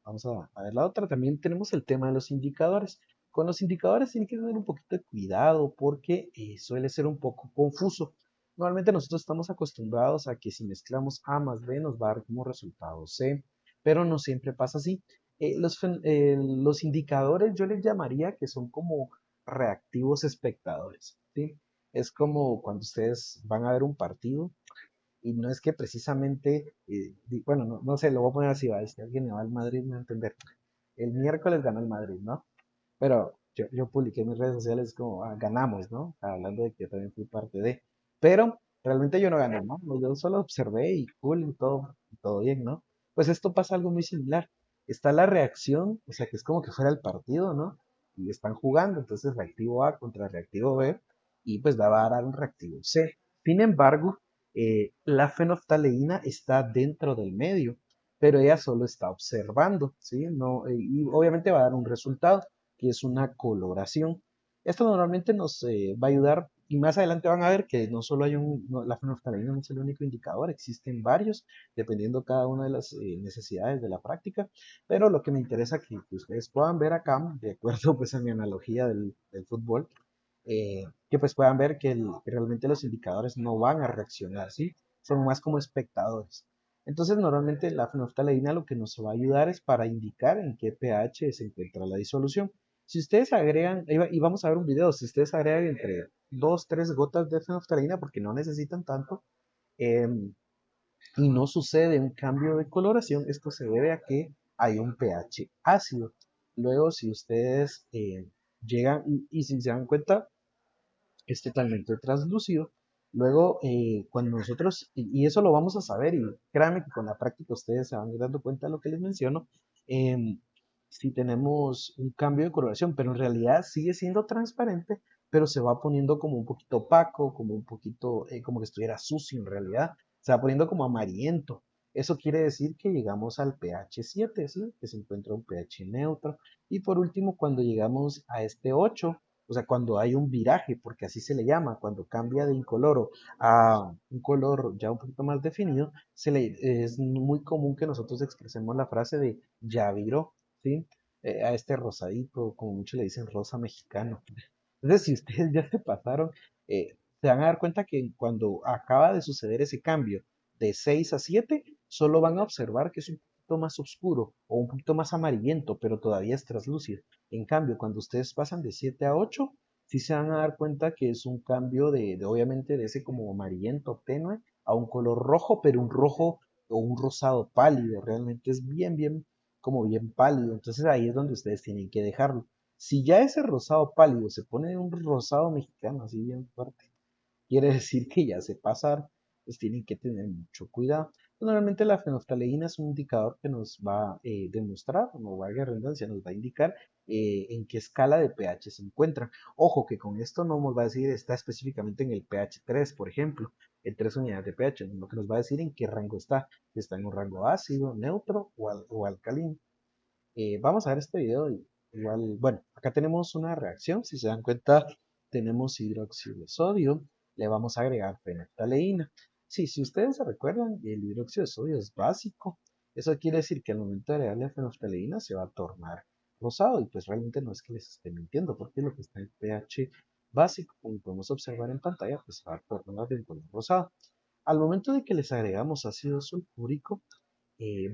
Vamos a ver la otra. También tenemos el tema de los indicadores. Con los indicadores tienen que tener un poquito de cuidado porque suele ser un poco confuso. Normalmente nosotros estamos acostumbrados a que si mezclamos A más B nos va a dar como resultado C, pero no siempre pasa así. Los indicadores yo les llamaría que son como reactivos espectadores, ¿sí? Es como cuando ustedes van a ver un partido y no es que precisamente, bueno, no sé, lo voy a poner así, ¿va? Si alguien le va al Madrid, me va a entender. El miércoles ganó el Madrid, ¿no? Pero yo publiqué en mis redes sociales como, ganamos, ¿no? Hablando de que yo también fui parte de. Pero realmente yo no gané, ¿no? Yo solo observé y cool y todo bien, ¿no? Pues esto pasa algo muy similar. Está la reacción, o sea, que es como que fuera el partido, ¿no? Y están jugando, entonces reactivo A contra reactivo B, y pues va a dar un reactivo C. Sin embargo, la fenolftaleína está dentro del medio, pero ella solo está observando, ¿sí? No, y obviamente va a dar un resultado que es una coloración. Esto normalmente nos va a ayudar y más adelante van a ver que no solo hay la fenolftaleína no es el único indicador, existen varios, dependiendo cada una de las necesidades de la práctica, pero lo que me interesa que ustedes puedan ver acá, de acuerdo pues a mi analogía del fútbol, que pues puedan ver que realmente los indicadores no van a reaccionar, ¿sí? Son más como espectadores. Entonces, normalmente la fenolftaleína lo que nos va a ayudar es para indicar en qué pH se encuentra la disolución. Si ustedes agregan, y vamos a ver un video, si ustedes agregan entre 2 3 gotas de fenolftaleína, porque no necesitan tanto, em, y no sucede un cambio de coloración, esto se debe a que hay un pH ácido. Luego, si ustedes llegan, y si se dan cuenta, es totalmente translúcido. Luego, cuando nosotros, y eso lo vamos a saber, y créanme que con la práctica ustedes se van a ir dando cuenta de lo que les menciono, si tenemos un cambio de coloración, pero en realidad sigue siendo transparente, pero se va poniendo como un poquito opaco, como un poquito, como que estuviera sucio en realidad, se va poniendo como amarillento. Eso quiere decir que llegamos al pH 7, ¿sí? Que se encuentra un pH neutro. Y por último, cuando llegamos a este 8, o sea, cuando hay un viraje, porque así se le llama, cuando cambia de incoloro a un color ya un poquito más definido, es muy común que nosotros expresemos la frase de ya viró, ¿sí? A este rosadito, como muchos le dicen, rosa mexicano. Entonces, si ustedes ya se pasaron, se van a dar cuenta que cuando acaba de suceder ese cambio de 6 a 7, solo van a observar que es un poquito más oscuro o un poquito más amarillento, pero todavía es translúcido. En cambio, cuando ustedes pasan de 7 a 8, sí se van a dar cuenta que es un cambio obviamente de ese como amarillento tenue a un color rojo, pero un rojo o un rosado pálido. Realmente es como bien pálido. Entonces ahí es donde ustedes tienen que dejarlo. Si ya ese rosado pálido se pone un rosado mexicano así bien fuerte, quiere decir que ya se pasaron, pues tienen que tener mucho cuidado. Normalmente la fenolftaleína es un indicador que nos va a demostrar, no valga la redundancia, nos va a indicar en qué escala de pH se encuentra. Ojo que con esto no nos va a decir está específicamente en el pH 3, por ejemplo, en 3 unidades de pH, lo que nos va a decir en qué rango está, si está en un rango ácido, neutro o alcalino. Vamos a ver este video igual, bueno, acá tenemos una reacción, si se dan cuenta tenemos hidróxido de sodio, le vamos a agregar fenolftaleína. Sí, si ustedes se recuerdan, el hidróxido de sodio es básico, eso quiere decir que al momento de agregarle fenolftaleína se va a tornar rosado y pues realmente no es que les esté mintiendo porque lo que está en pH básico, como podemos observar en pantalla, pues se va a tornar de color rosado. Al momento de que les agregamos ácido sulfúrico,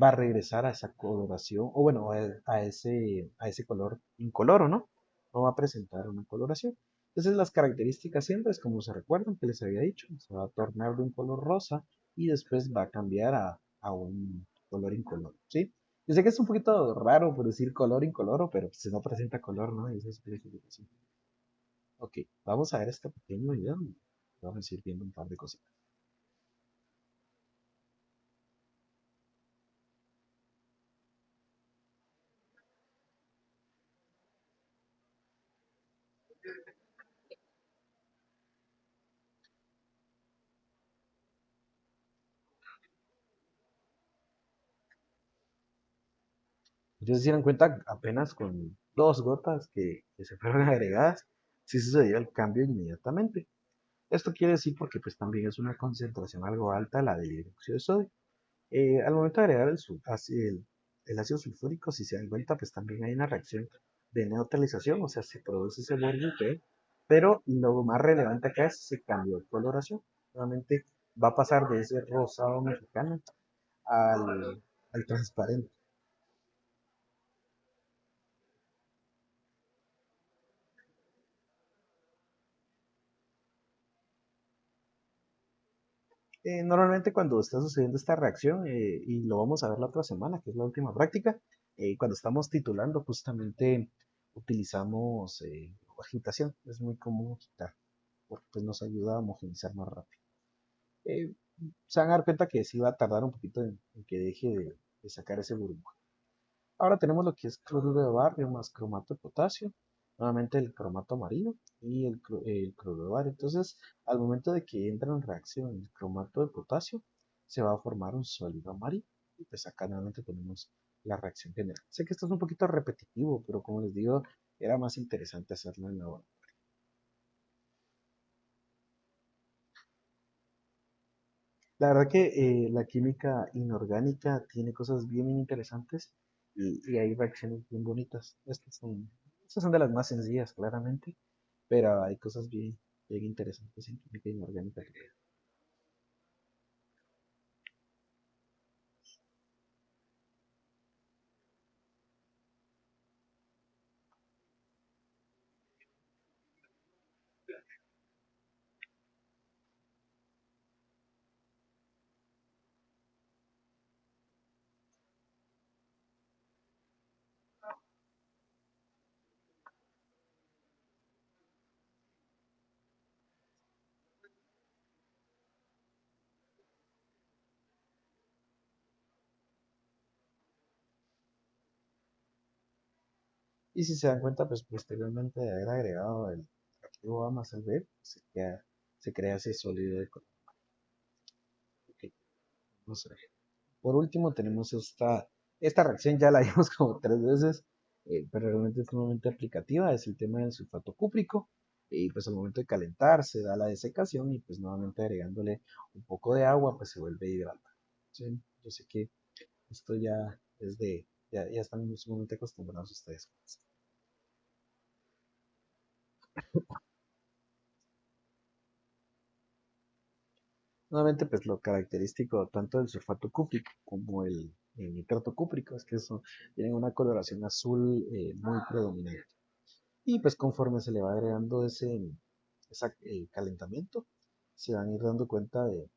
va a regresar a esa coloración, o bueno, a ese color incoloro, ¿no? No va a presentar una coloración. Entonces las características siempre es como se recuerdan que les había dicho, se va a tornar de un color rosa y después va a cambiar a un color incoloro, ¿sí? Yo sé que es un poquito raro por decir color incoloro, pero si no presenta color, ¿no? Y esa es la explicación. Ok, vamos a ver este pequeño video. Vamos a ir viendo un par de cositas. Ellos se dieron cuenta apenas con 2 gotas que se fueron agregadas, sí sucedió el cambio inmediatamente. Esto quiere decir porque pues también es una concentración algo alta la del dióxido de sodio. Al momento de agregar el ácido sulfúrico, si se dan cuenta, pues también hay una reacción de neutralización, o sea, se produce ese burbujeo, pero lo más relevante acá es se cambió de coloración. Nuevamente va a pasar de ese rosado mexicano al transparente. Normalmente cuando está sucediendo esta reacción, y lo vamos a ver la otra semana, que es la última práctica, cuando estamos titulando justamente utilizamos agitación, es muy común agitar, porque pues, nos ayuda a homogeneizar más rápido. Eh, Se van a dar cuenta que sí va a tardar un poquito en que deje de sacar ese burbuja. Ahora tenemos lo que es cloruro de bario más cromato de potasio, nuevamente el cromato amarillo y el cloruro de bario. Entonces, al momento de que entra en reacción el cromato de potasio, se va a formar un sólido amarillo. Y pues acá nuevamente tenemos la reacción general. Sé que esto es un poquito repetitivo, pero como les digo, era más interesante hacerlo en la hora. La verdad que la química inorgánica tiene cosas bien, bien interesantes y hay reacciones bien bonitas. Estas son de las más sencillas, claramente, pero hay cosas bien, bien interesantes en química inorgánica. Y si se dan cuenta, pues posteriormente de haber agregado el reactivo A más el B, se crea ese sólido de color. Ok, vamos a ver. Por último, tenemos esta reacción, ya la vimos como 3 veces, pero realmente es sumamente aplicativa, es el tema del sulfato cúprico, y pues al momento de calentar se da la desecación y pues nuevamente agregándole un poco de agua, pues se vuelve hidratado. ¿Sí? Yo sé que esto ya es ya están sumamente acostumbrados ustedes. Nuevamente, pues lo característico tanto del sulfato cúprico como el nitrato cúprico es que tienen una coloración azul muy predominante. Y pues conforme se le va agregando ese calentamiento, se van a ir dando cuenta de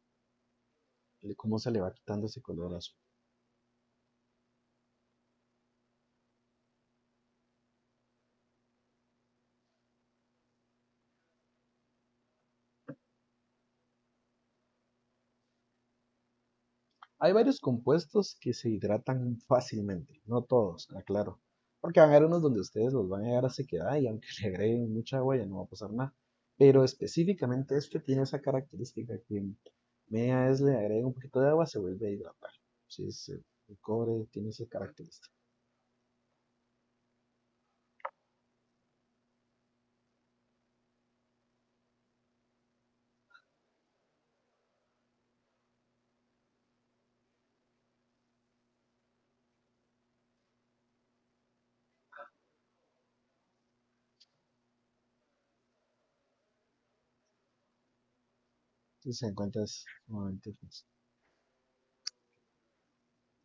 cómo se le va quitando ese color azul. Hay varios compuestos que se hidratan fácilmente, no todos, aclaro. Porque van a haber unos donde ustedes los van a llegar a sequedad y aunque le agreguen mucha agua ya no va a pasar nada. Pero específicamente este tiene esa característica que media vez le agrega un poquito de agua se vuelve a hidratar. Sí, el cobre tiene esa característica. Si se encuentra es sumamente fácil.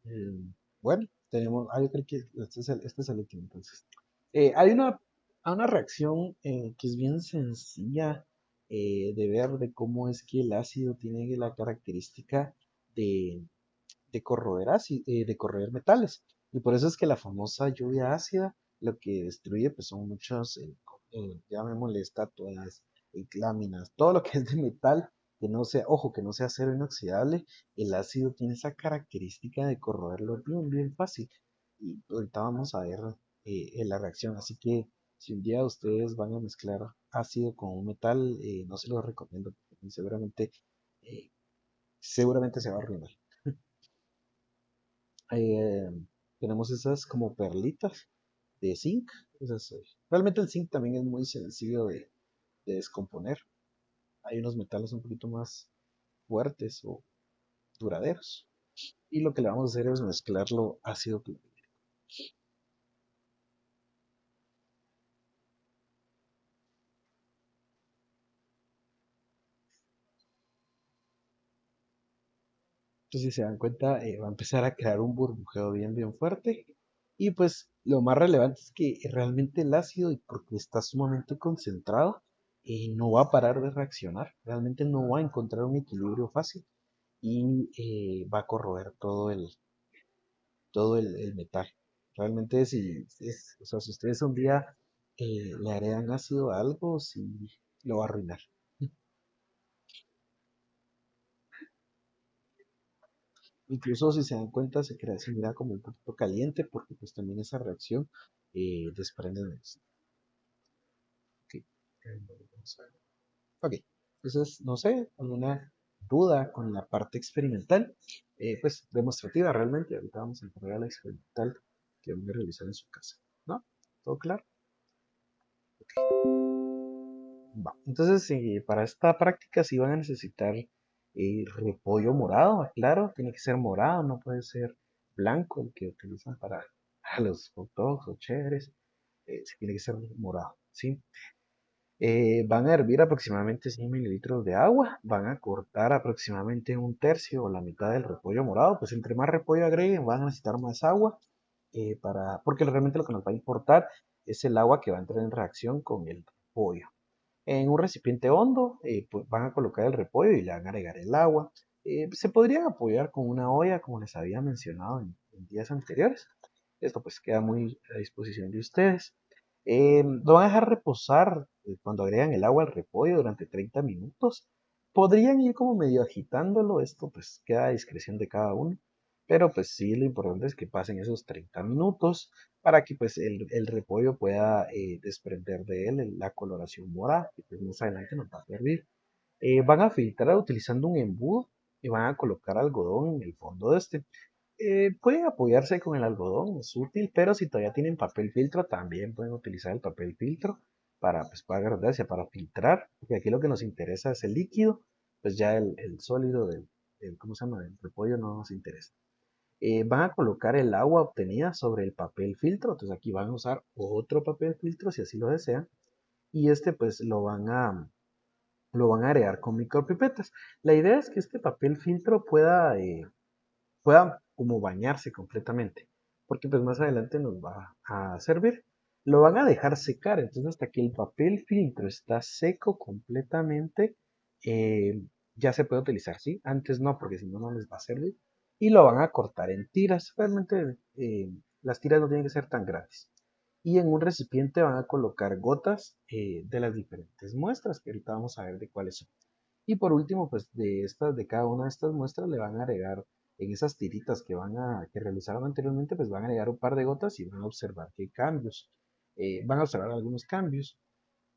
Eh, bueno, tenemos, yo creo que este es el último entonces. Hay una reacción que es bien sencilla de ver de cómo es que el ácido tiene la característica de, de corroer, de corroer metales. Y por eso es que la famosa lluvia ácida lo que destruye pues son muchos, llamémosle estatuas, láminas, todo lo que es de metal, que no sea, ojo, que no sea acero inoxidable, el ácido tiene esa característica de corroerlo bien, bien fácil. Y ahorita vamos a ver la reacción. Así que si un día ustedes van a mezclar ácido con un metal, no se lo recomiendo, porque eh, seguramente se va a arruinar. Eh, tenemos esas como perlitas de zinc. Realmente el zinc también es muy sencillo de descomponer. Hay unos metales un poquito más fuertes o duraderos. Y lo que le vamos a hacer es mezclarlo ácido clorhídrico. Entonces, si se dan cuenta, va a empezar a crear un burbujeo bien, bien fuerte. Y pues lo más relevante es que realmente el ácido, y porque está sumamente concentrado, no va a parar de reaccionar. Realmente no va a encontrar un equilibrio fácil y va a corroer todo el metal. Realmente o sea, si ustedes un día le agregan ácido a algo, sí lo va a arruinar. Incluso si se dan cuenta, se mira como un poquito caliente porque pues también esa reacción desprende de esto. Ok, vamos a ver. Ok, entonces, no sé, alguna duda con la parte experimental, pues demostrativa realmente. Ahorita vamos a encargar la experimental que van a realizar en su casa. ¿No? ¿Todo claro? Va. Entonces, para esta práctica sí van a necesitar repollo morado, claro, tiene que ser morado, no puede ser blanco, el que utilizan para los hot dogs o chéveres, sí tiene que ser morado, ¿sí? Van a hervir aproximadamente 100 mililitros de agua, van a cortar aproximadamente un tercio o la mitad del repollo morado, pues entre más repollo agreguen van a necesitar más agua, porque realmente lo que nos va a importar es el agua que va a entrar en reacción con el repollo. En un recipiente hondo, pues van a colocar el repollo y le van a agregar el agua. Se podrían apoyar con una olla, como les había mencionado en días anteriores. Esto pues queda muy a disposición de ustedes. Lo van a dejar reposar cuando agregan el agua al repollo durante 30 minutos. Podrían ir como medio agitándolo, esto pues queda a discreción de cada uno. Pero pues sí, lo importante es que pasen esos 30 minutos para que pues el repollo pueda desprender de él la coloración morada, que pues más adelante nos va a servir. Van a filtrar utilizando un embudo y van a colocar algodón en el fondo de este. Pueden apoyarse con el algodón, es útil, pero si todavía tienen papel filtro, también pueden utilizar el papel filtro para redundancia, para filtrar, porque aquí lo que nos interesa es el líquido, pues ya el sólido ¿cómo se llama? Del repollo no nos interesa. Van a colocar el agua obtenida sobre el papel filtro, entonces aquí van a usar otro papel filtro si así lo desean, y este pues lo van a agregar con micropipetas. La idea es que este papel filtro pueda como bañarse completamente, porque pues más adelante nos va a servir. Lo van a dejar secar, entonces hasta que el papel filtro está seco completamente, eh, ya se puede utilizar, ¿sí? Antes no, porque si no, no les va a servir. Y lo van a cortar en tiras, realmente las tiras no tienen que ser tan grandes. Y en un recipiente van a colocar gotas de las diferentes muestras, que ahorita vamos a ver de cuáles son. Y por último, pues de cada una de estas muestras le van a agregar en esas tiritas que realizaron anteriormente, pues van a agregar un par de gotas y van a observar que hay cambios. Van a observar algunos cambios.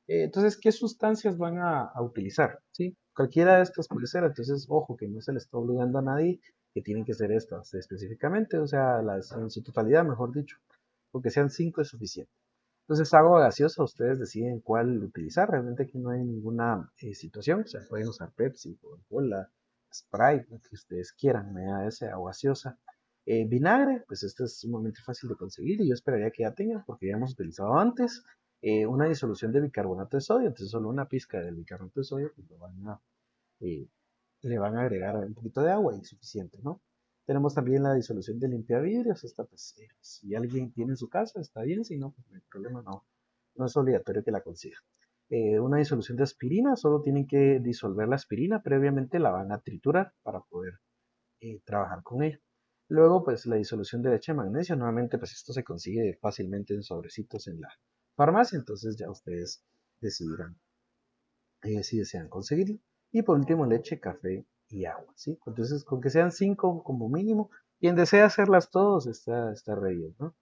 Entonces, ¿qué sustancias van a utilizar? ¿Sí? Cualquiera de estas puede ser, entonces, ojo, que no se le está obligando a nadie que tienen que ser estas específicamente, o sea, en su totalidad, mejor dicho, porque sean 5 es suficiente. Entonces, agua gaseosa, ustedes deciden cuál utilizar. Realmente aquí no hay ninguna situación. O sea, pueden usar Pepsi, Coca-Cola, Sprite, lo que ustedes quieran, ese agua gaseosa. Vinagre, pues este es sumamente fácil de conseguir y yo esperaría que ya tengan, porque ya hemos utilizado antes una disolución de bicarbonato de sodio. Entonces, solo una pizca del bicarbonato de sodio, pues eh, le van a agregar un poquito de agua y suficiente, ¿no? Tenemos también la disolución de limpiavidrios. Esta, pues, si alguien tiene en su casa, está bien, si no, pues no hay problema, no es obligatorio que la consiga. Una disolución de aspirina, solo tienen que disolver la aspirina, previamente la van a triturar para poder trabajar con ella. Luego, pues la disolución de leche de magnesio, nuevamente, pues esto se consigue fácilmente en sobrecitos en la farmacia, entonces ya ustedes decidirán si desean conseguirlo. Y por último, leche, café y agua, ¿sí? Entonces, con que sean 5 como mínimo, quien desea hacerlas todos está ready, ¿no?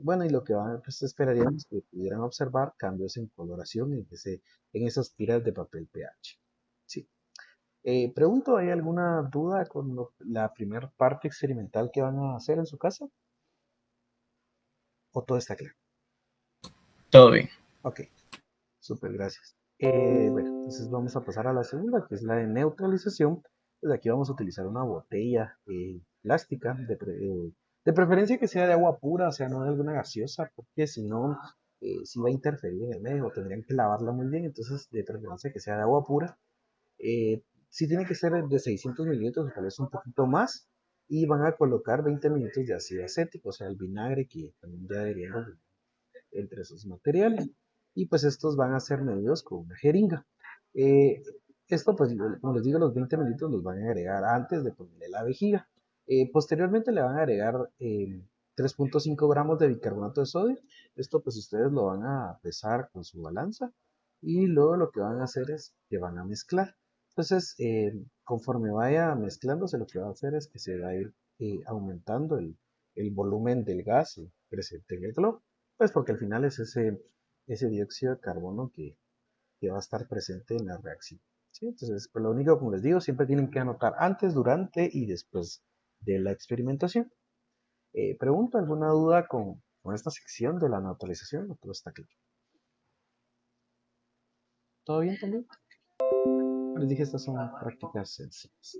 Bueno, y lo que van, pues esperaríamos que pudieran observar cambios en coloración en esas tiras de papel pH. Sí. Pregunto, ¿hay alguna duda con la primera parte experimental que van a hacer en su casa? ¿O todo está claro? Todo bien. Ok, súper, gracias. Bueno, entonces vamos a pasar a la segunda, que es la de neutralización. Pues aquí vamos a utilizar una botella plástica, de preferencia que sea de agua pura, o sea, no de alguna gaseosa, porque si no, si va a interferir en el medio, tendrían que lavarla muy bien, entonces de preferencia que sea de agua pura. Sí tiene que ser de 600 mililitros, tal vez un poquito más, y van a colocar 20 minutos de ácido acético, o sea, el vinagre que también ya deberían entre esos materiales. Y pues estos van a ser medidos con una jeringa. Eh, Esto, pues, como les digo, los 20 minutos los van a agregar antes de ponerle la vejiga. Posteriormente le van a agregar 3.5 gramos de bicarbonato de sodio. Esto, pues, ustedes lo van a pesar con su balanza. Y luego lo que van a hacer es que van a mezclar. Entonces, conforme vaya mezclándose, lo que va a hacer es que se va a ir aumentando el volumen del gas presente en el globo. Pues porque al final es ese dióxido de carbono que va a estar presente en la reacción. ¿Sí? Entonces, pues lo único, como les digo, siempre tienen que anotar antes, durante y después de la experimentación. ¿Pregunta alguna duda con esta sección de la neutralización? ¿O todo está claro? ¿Todo bien también? Les dije, estas son prácticas sencillas.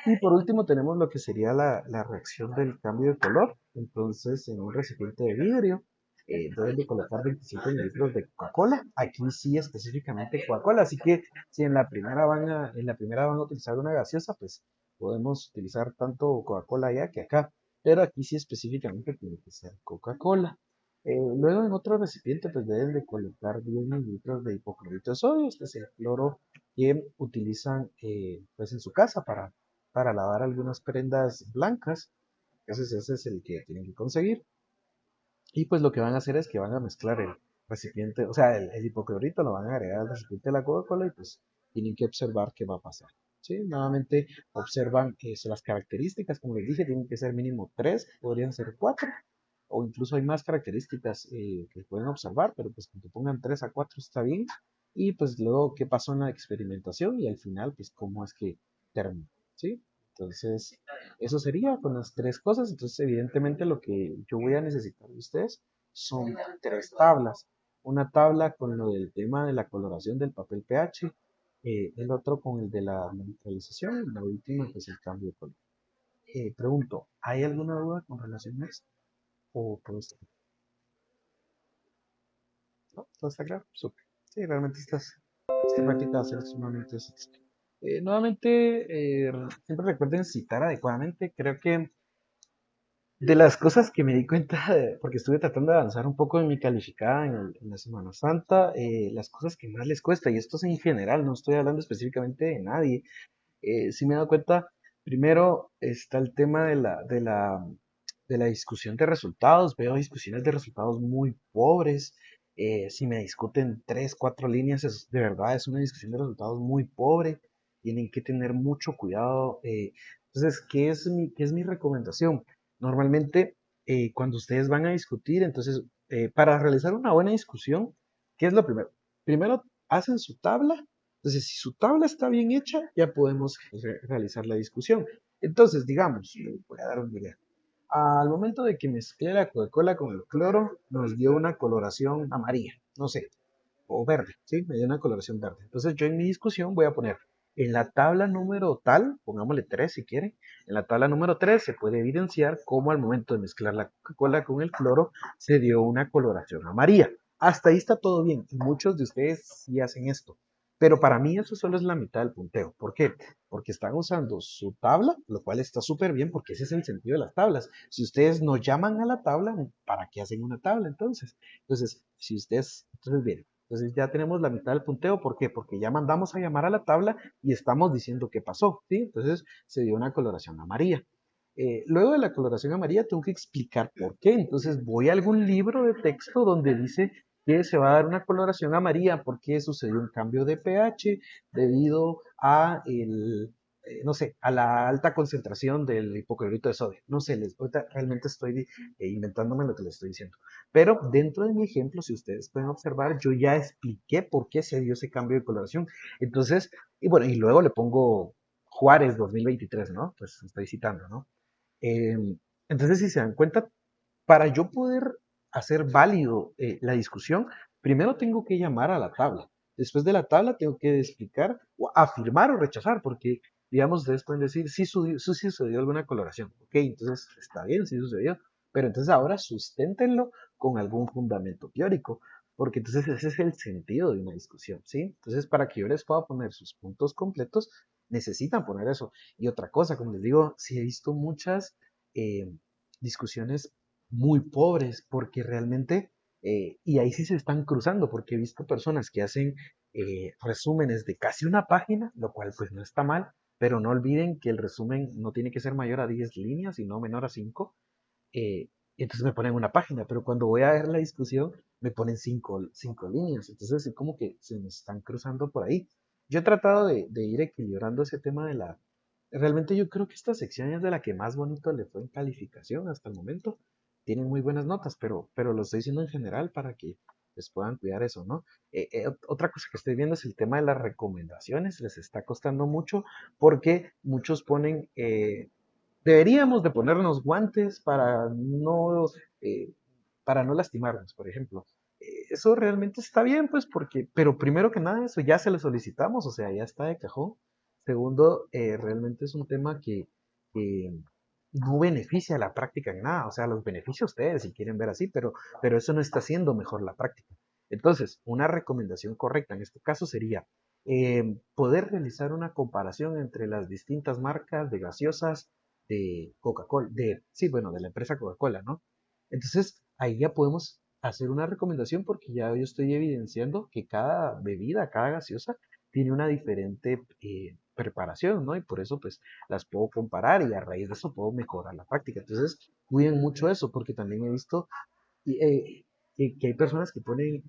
Y por último tenemos lo que sería la reacción del cambio de color. Entonces, en un recipiente de vidrio deben de colocar 25 mililitros de Coca-Cola. Aquí sí específicamente Coca-Cola. Así que si en la primera van a utilizar una gaseosa, pues podemos utilizar tanto Coca-Cola allá que acá. Pero aquí sí específicamente tiene que ser Coca-Cola. Luego en otro recipiente pues deben de colocar 10 mililitros de hipoclorito de sodio. Este es el cloro que utilizan pues en su casa para lavar algunas prendas blancas. Entonces ese es el que tienen que conseguir. Y pues lo que van a hacer es que van a mezclar el recipiente, o sea, el hipoclorito lo van a agregar al recipiente de la Coca-Cola y pues tienen que observar qué va a pasar. ¿Sí? Nuevamente observan las características, como les dije, tienen que ser mínimo 3, podrían ser 4, o incluso hay más características que pueden observar, pero pues que pongan 3 a 4 está bien. Y pues luego qué pasó en la experimentación y al final pues cómo es que termina. ¿Sí? Entonces, eso sería con las tres cosas. Entonces, evidentemente, lo que yo voy a necesitar de ustedes son tres tablas. Una tabla con lo del tema de la coloración del papel pH, el otro con el de la neutralización y la última, pues el cambio de color. Pregunto, ¿hay alguna duda con relación a esto? ¿O todo está claro? ¿No? ¿Todo está claro? Súper. Sí, realmente esta práctica va a ser sumamente sencilla. Nuevamente, siempre recuerden citar adecuadamente. Creo que de las cosas que me di cuenta, porque estuve tratando de avanzar un poco en mi calificada en la Semana Santa, las cosas que más les cuesta, y esto es en general, no estoy hablando específicamente de nadie, sí me he dado cuenta, primero está el tema de la discusión de resultados, veo discusiones de resultados muy pobres, si me discuten tres, cuatro líneas, de verdad es una discusión de resultados muy pobre, tienen que tener mucho cuidado. Entonces, qué es mi recomendación? Normalmente, cuando ustedes van a discutir, entonces, para realizar una buena discusión, ¿qué es lo primero? Primero, hacen su tabla. Entonces, si su tabla está bien hecha, ya podemos realizar la discusión. Entonces, digamos, voy a dar un idea. Al momento de que mezclé la Coca-Cola con el cloro, nos dio una coloración amarilla, no sé, o verde, ¿sí? Me dio una coloración verde. Entonces yo en mi discusión voy a poner en la tabla número tal, pongámosle 3 si quieren, en la tabla número 3 se puede evidenciar cómo al momento de mezclar la Coca-Cola con el cloro se dio una coloración amarilla. Hasta ahí está todo bien, y muchos de ustedes sí hacen esto. Pero para mí eso solo es la mitad del punteo. ¿Por qué? Porque están usando su tabla, lo cual está súper bien porque ese es el sentido de las tablas. Si ustedes no llaman a la tabla, ¿para qué hacen una tabla entonces? Entonces, si ustedes, entonces bien, entonces ya tenemos la mitad del punteo. ¿Por qué? Porque ya mandamos a llamar a la tabla y estamos diciendo qué pasó, ¿sí? Entonces se dio una coloración amarilla. Luego de la coloración amarilla tengo que explicar por qué. Entonces voy a algún libro de texto donde dice que se va a dar una coloración amarilla porque sucedió un cambio de pH debido a no sé, a la alta concentración del hipoclorito de sodio. No sé, ahorita realmente estoy inventándome lo que les estoy diciendo. Pero dentro de mi ejemplo, si ustedes pueden observar, yo ya expliqué por qué se dio ese cambio de coloración. Entonces, y bueno, y luego le pongo Juárez 2023, ¿no? Pues estoy citando, ¿no? Eh, entonces, si se dan cuenta, para yo poder hacer válido la discusión, primero tengo que llamar a la tabla. Después de la tabla tengo que explicar, o afirmar o rechazar, porque, digamos, ustedes pueden decir, sí, sí sucedió alguna coloración. Ok, entonces está bien, sí sucedió. Pero entonces ahora susténtenlo con algún fundamento teórico, porque entonces ese es el sentido de una discusión, ¿sí? Entonces, para que yo les pueda poner sus puntos completos, necesitan poner eso. Y otra cosa, como les digo, sí he visto muchas eh, discusiones muy pobres, porque realmente, y ahí sí se están cruzando, porque he visto personas que hacen resúmenes de casi una página, lo cual pues no está mal, pero no olviden que el resumen no tiene que ser mayor a 10 líneas, sino menor a 5. Y entonces me ponen una página, pero cuando voy a ver la discusión me ponen cinco líneas, entonces es como que se me están cruzando por ahí. Yo he tratado de ir equilibrando ese tema de la... Realmente yo creo que esta sección es de la que más bonito le fue en calificación hasta el momento. Tienen muy buenas notas, pero lo estoy diciendo en general para que les puedan cuidar eso, ¿no? Otra cosa que estoy viendo es el tema de las recomendaciones. Les está costando mucho porque muchos ponen deberíamos de ponernos guantes eh, para no lastimarnos, por ejemplo. Eso realmente está bien, pues, porque, pero primero que nada, eso ya se lo solicitamos, o sea, ya está de cajón. Segundo, realmente es un tema que no beneficia a la práctica en nada, o sea, los beneficia a ustedes si quieren ver así, pero eso no está haciendo mejor la práctica. Entonces, una recomendación correcta en este caso sería poder realizar una comparación entre las distintas marcas de gaseosas de Coca-Cola, sí, bueno, de la empresa Coca-Cola, ¿no? Entonces, ahí ya podemos hacer una recomendación porque ya yo estoy evidenciando que cada bebida, cada gaseosa, tiene una diferente preparación, ¿no? Y por eso, pues, las puedo comparar y a raíz de eso puedo mejorar la práctica. Entonces, cuiden mucho eso porque también he visto que hay personas que ponen,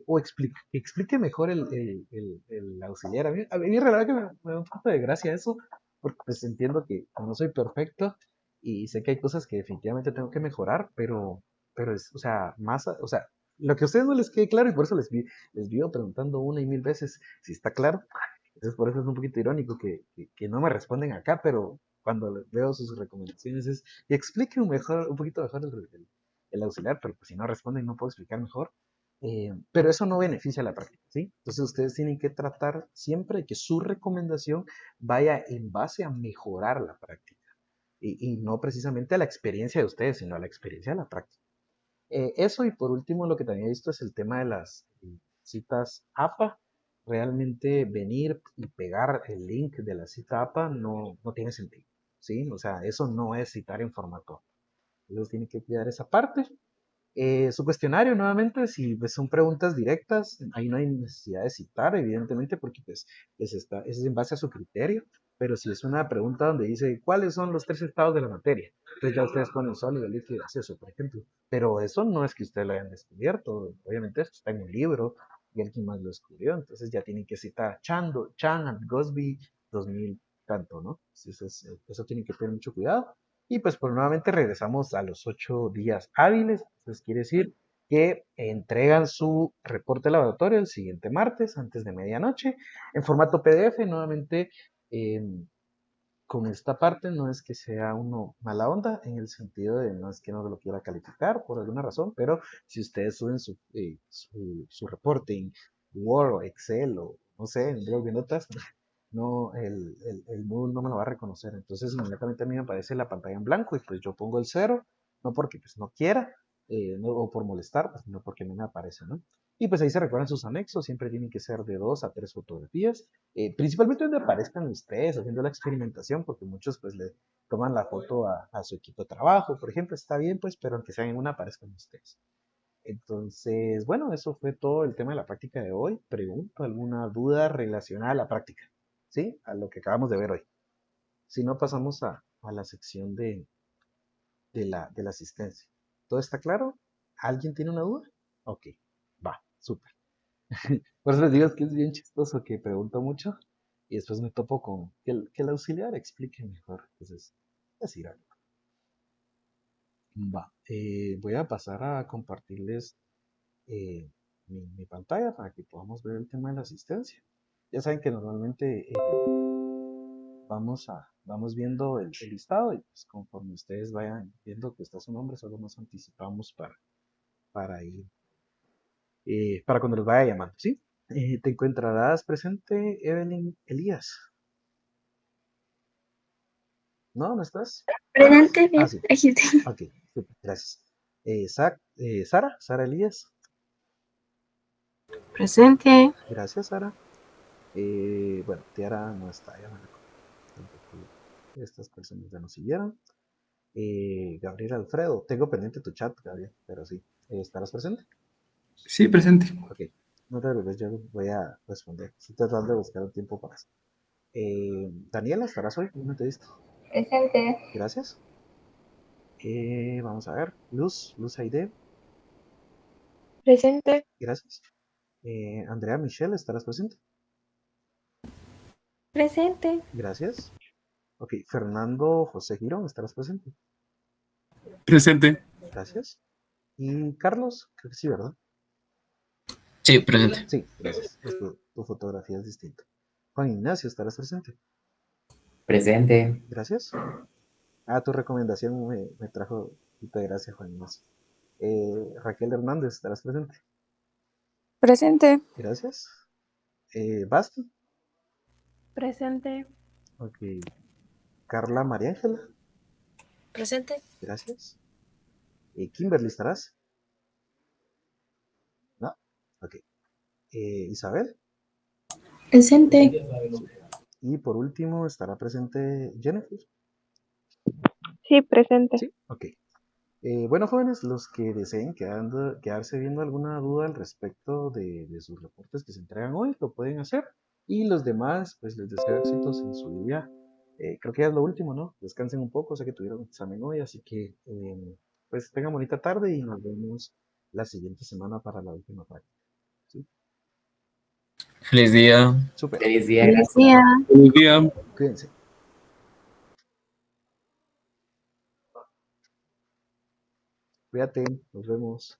o que explique mejor el auxiliar. A mí la verdad que me da un poco de gracia eso, porque pues entiendo que no soy perfecto y sé que hay cosas que definitivamente tengo que mejorar, pero es, o sea, o sea, lo que a ustedes no les quede claro y por eso les vivo preguntando una y mil veces si está claro. Entonces por eso es un poquito irónico que no me responden acá, pero cuando veo sus recomendaciones es que expliquen mejor, un poquito mejor el auxiliar, pero pues si no responden no puedo explicar mejor. Pero eso no beneficia a la práctica, ¿sí? Entonces ustedes tienen que tratar siempre de que su recomendación vaya en base a mejorar la práctica y no precisamente a la experiencia de ustedes, sino a la experiencia de la práctica. Eso y por último lo que también he visto es el tema de las citas APA. Realmente venir y pegar el link de la cita APA no tiene sentido, ¿sí? O sea, eso no es citar en formato APA. Ellos tienen que cuidar esa parte. Su cuestionario, nuevamente, si pues, son preguntas directas, ahí no hay necesidad de citar, evidentemente, porque pues, es en base a su criterio, pero si es una pregunta donde dice, ¿cuáles son los tres estados de la materia? Entonces ya ustedes ponen sólido, líquido y gaseoso, por ejemplo. Pero eso no es que ustedes lo hayan descubierto, obviamente eso está en un libro y alguien más lo descubrió, entonces ya tienen que citar Chan and Gosby 2000 tanto, ¿no? Entonces, eso tienen que tener mucho cuidado. Y pues, nuevamente regresamos a los 8 días hábiles. Entonces, quiere decir que entregan su reporte de laboratorio el siguiente martes, antes de medianoche, en formato PDF. Nuevamente, con esta parte no es que sea uno mala onda, en el sentido de no es que no lo quiera calificar por alguna razón, pero si ustedes suben su reporte en Word o Excel o no sé, en blog de notas, no, el Moodle no me lo va a reconocer. Entonces inmediatamente a mí me aparece la pantalla en blanco y pues yo pongo el cero, no porque pues no quiera, o por molestar, pues, sino porque no me aparece, ¿no? Y pues ahí se recuerdan sus anexos, siempre tienen que ser de 2 a 3 fotografías, principalmente donde aparezcan ustedes haciendo la experimentación, porque muchos pues le toman la foto a su equipo de trabajo, por ejemplo, está bien pues, pero aunque sean en una aparezcan ustedes. Entonces, bueno, eso fue todo el tema de la práctica de hoy. Pregunto, ¿alguna duda relacionada a la práctica? ¿Sí? A lo que acabamos de ver hoy. Si no, pasamos a la sección de la asistencia. ¿Todo está claro? ¿Alguien tiene una duda? Ok, va, súper. Por eso les digo que es bien chistoso que pregunto mucho y después me topo con que el auxiliar explique mejor. Entonces, decir algo. Va, voy a pasar a compartirles mi pantalla para que podamos ver el tema de la asistencia. Ya saben que normalmente vamos viendo el listado y pues conforme ustedes vayan viendo que está su nombre, solo nos anticipamos para ir, para cuando los vaya llamando, ¿sí? ¿Te encontrarás presente, Evelyn Elías? ¿No? ¿No estás? Presente, Ah, bien. sí. Aquí estoy. Ok, súper, gracias. Sara Elías. Presente. Gracias, Sara. Bueno, Tiara no está, ya me recuerdo. Tampoco estas personas ya nos siguieron. Gabriel Alfredo, tengo pendiente tu chat, Gabriel, pero sí. ¿Estarás presente? Sí, presente. Ok, no te preocupes, yo voy a responder. Estoy tratando de buscar un tiempo para eso. Daniela, ¿estarás hoy? No te he visto. Presente. Gracias. Vamos a ver. Luz Aide, Presente. gracias. Andrea Michelle, ¿estarás presente? Presente. Gracias. Ok, Fernando José Girón, ¿estarás presente? Presente. Gracias. Y Carlos, creo que sí, ¿verdad? Sí, presente. Sí, gracias. Tu fotografía es distinta. Juan Ignacio, ¿estarás presente? Presente. Gracias. Tu recomendación me trajo muchas gracias, Juan Ignacio. Raquel Hernández, ¿estarás presente? Presente. Gracias. Basti. Presente. Ok. Carla María Ángela. Presente. Gracias. Kimberly, ¿estarás? No. Ok. Isabel. Presente. Y por último, ¿estará presente Jennifer? Sí, presente. Sí. Ok. Bueno, jóvenes, los que deseen quedarse viendo alguna duda al respecto de sus reportes que se entregan hoy, lo pueden hacer. Y los demás, pues les deseo éxitos en su día. Creo que ya es lo último, ¿no? Descansen un poco, sé que tuvieron examen hoy, así que pues tengan bonita tarde y nos vemos la siguiente semana para la última práctica. ¿Sí? Feliz día. Súper, Feliz día, Feliz gracias. día. Buen día. cuídense. Cuídate, nos vemos.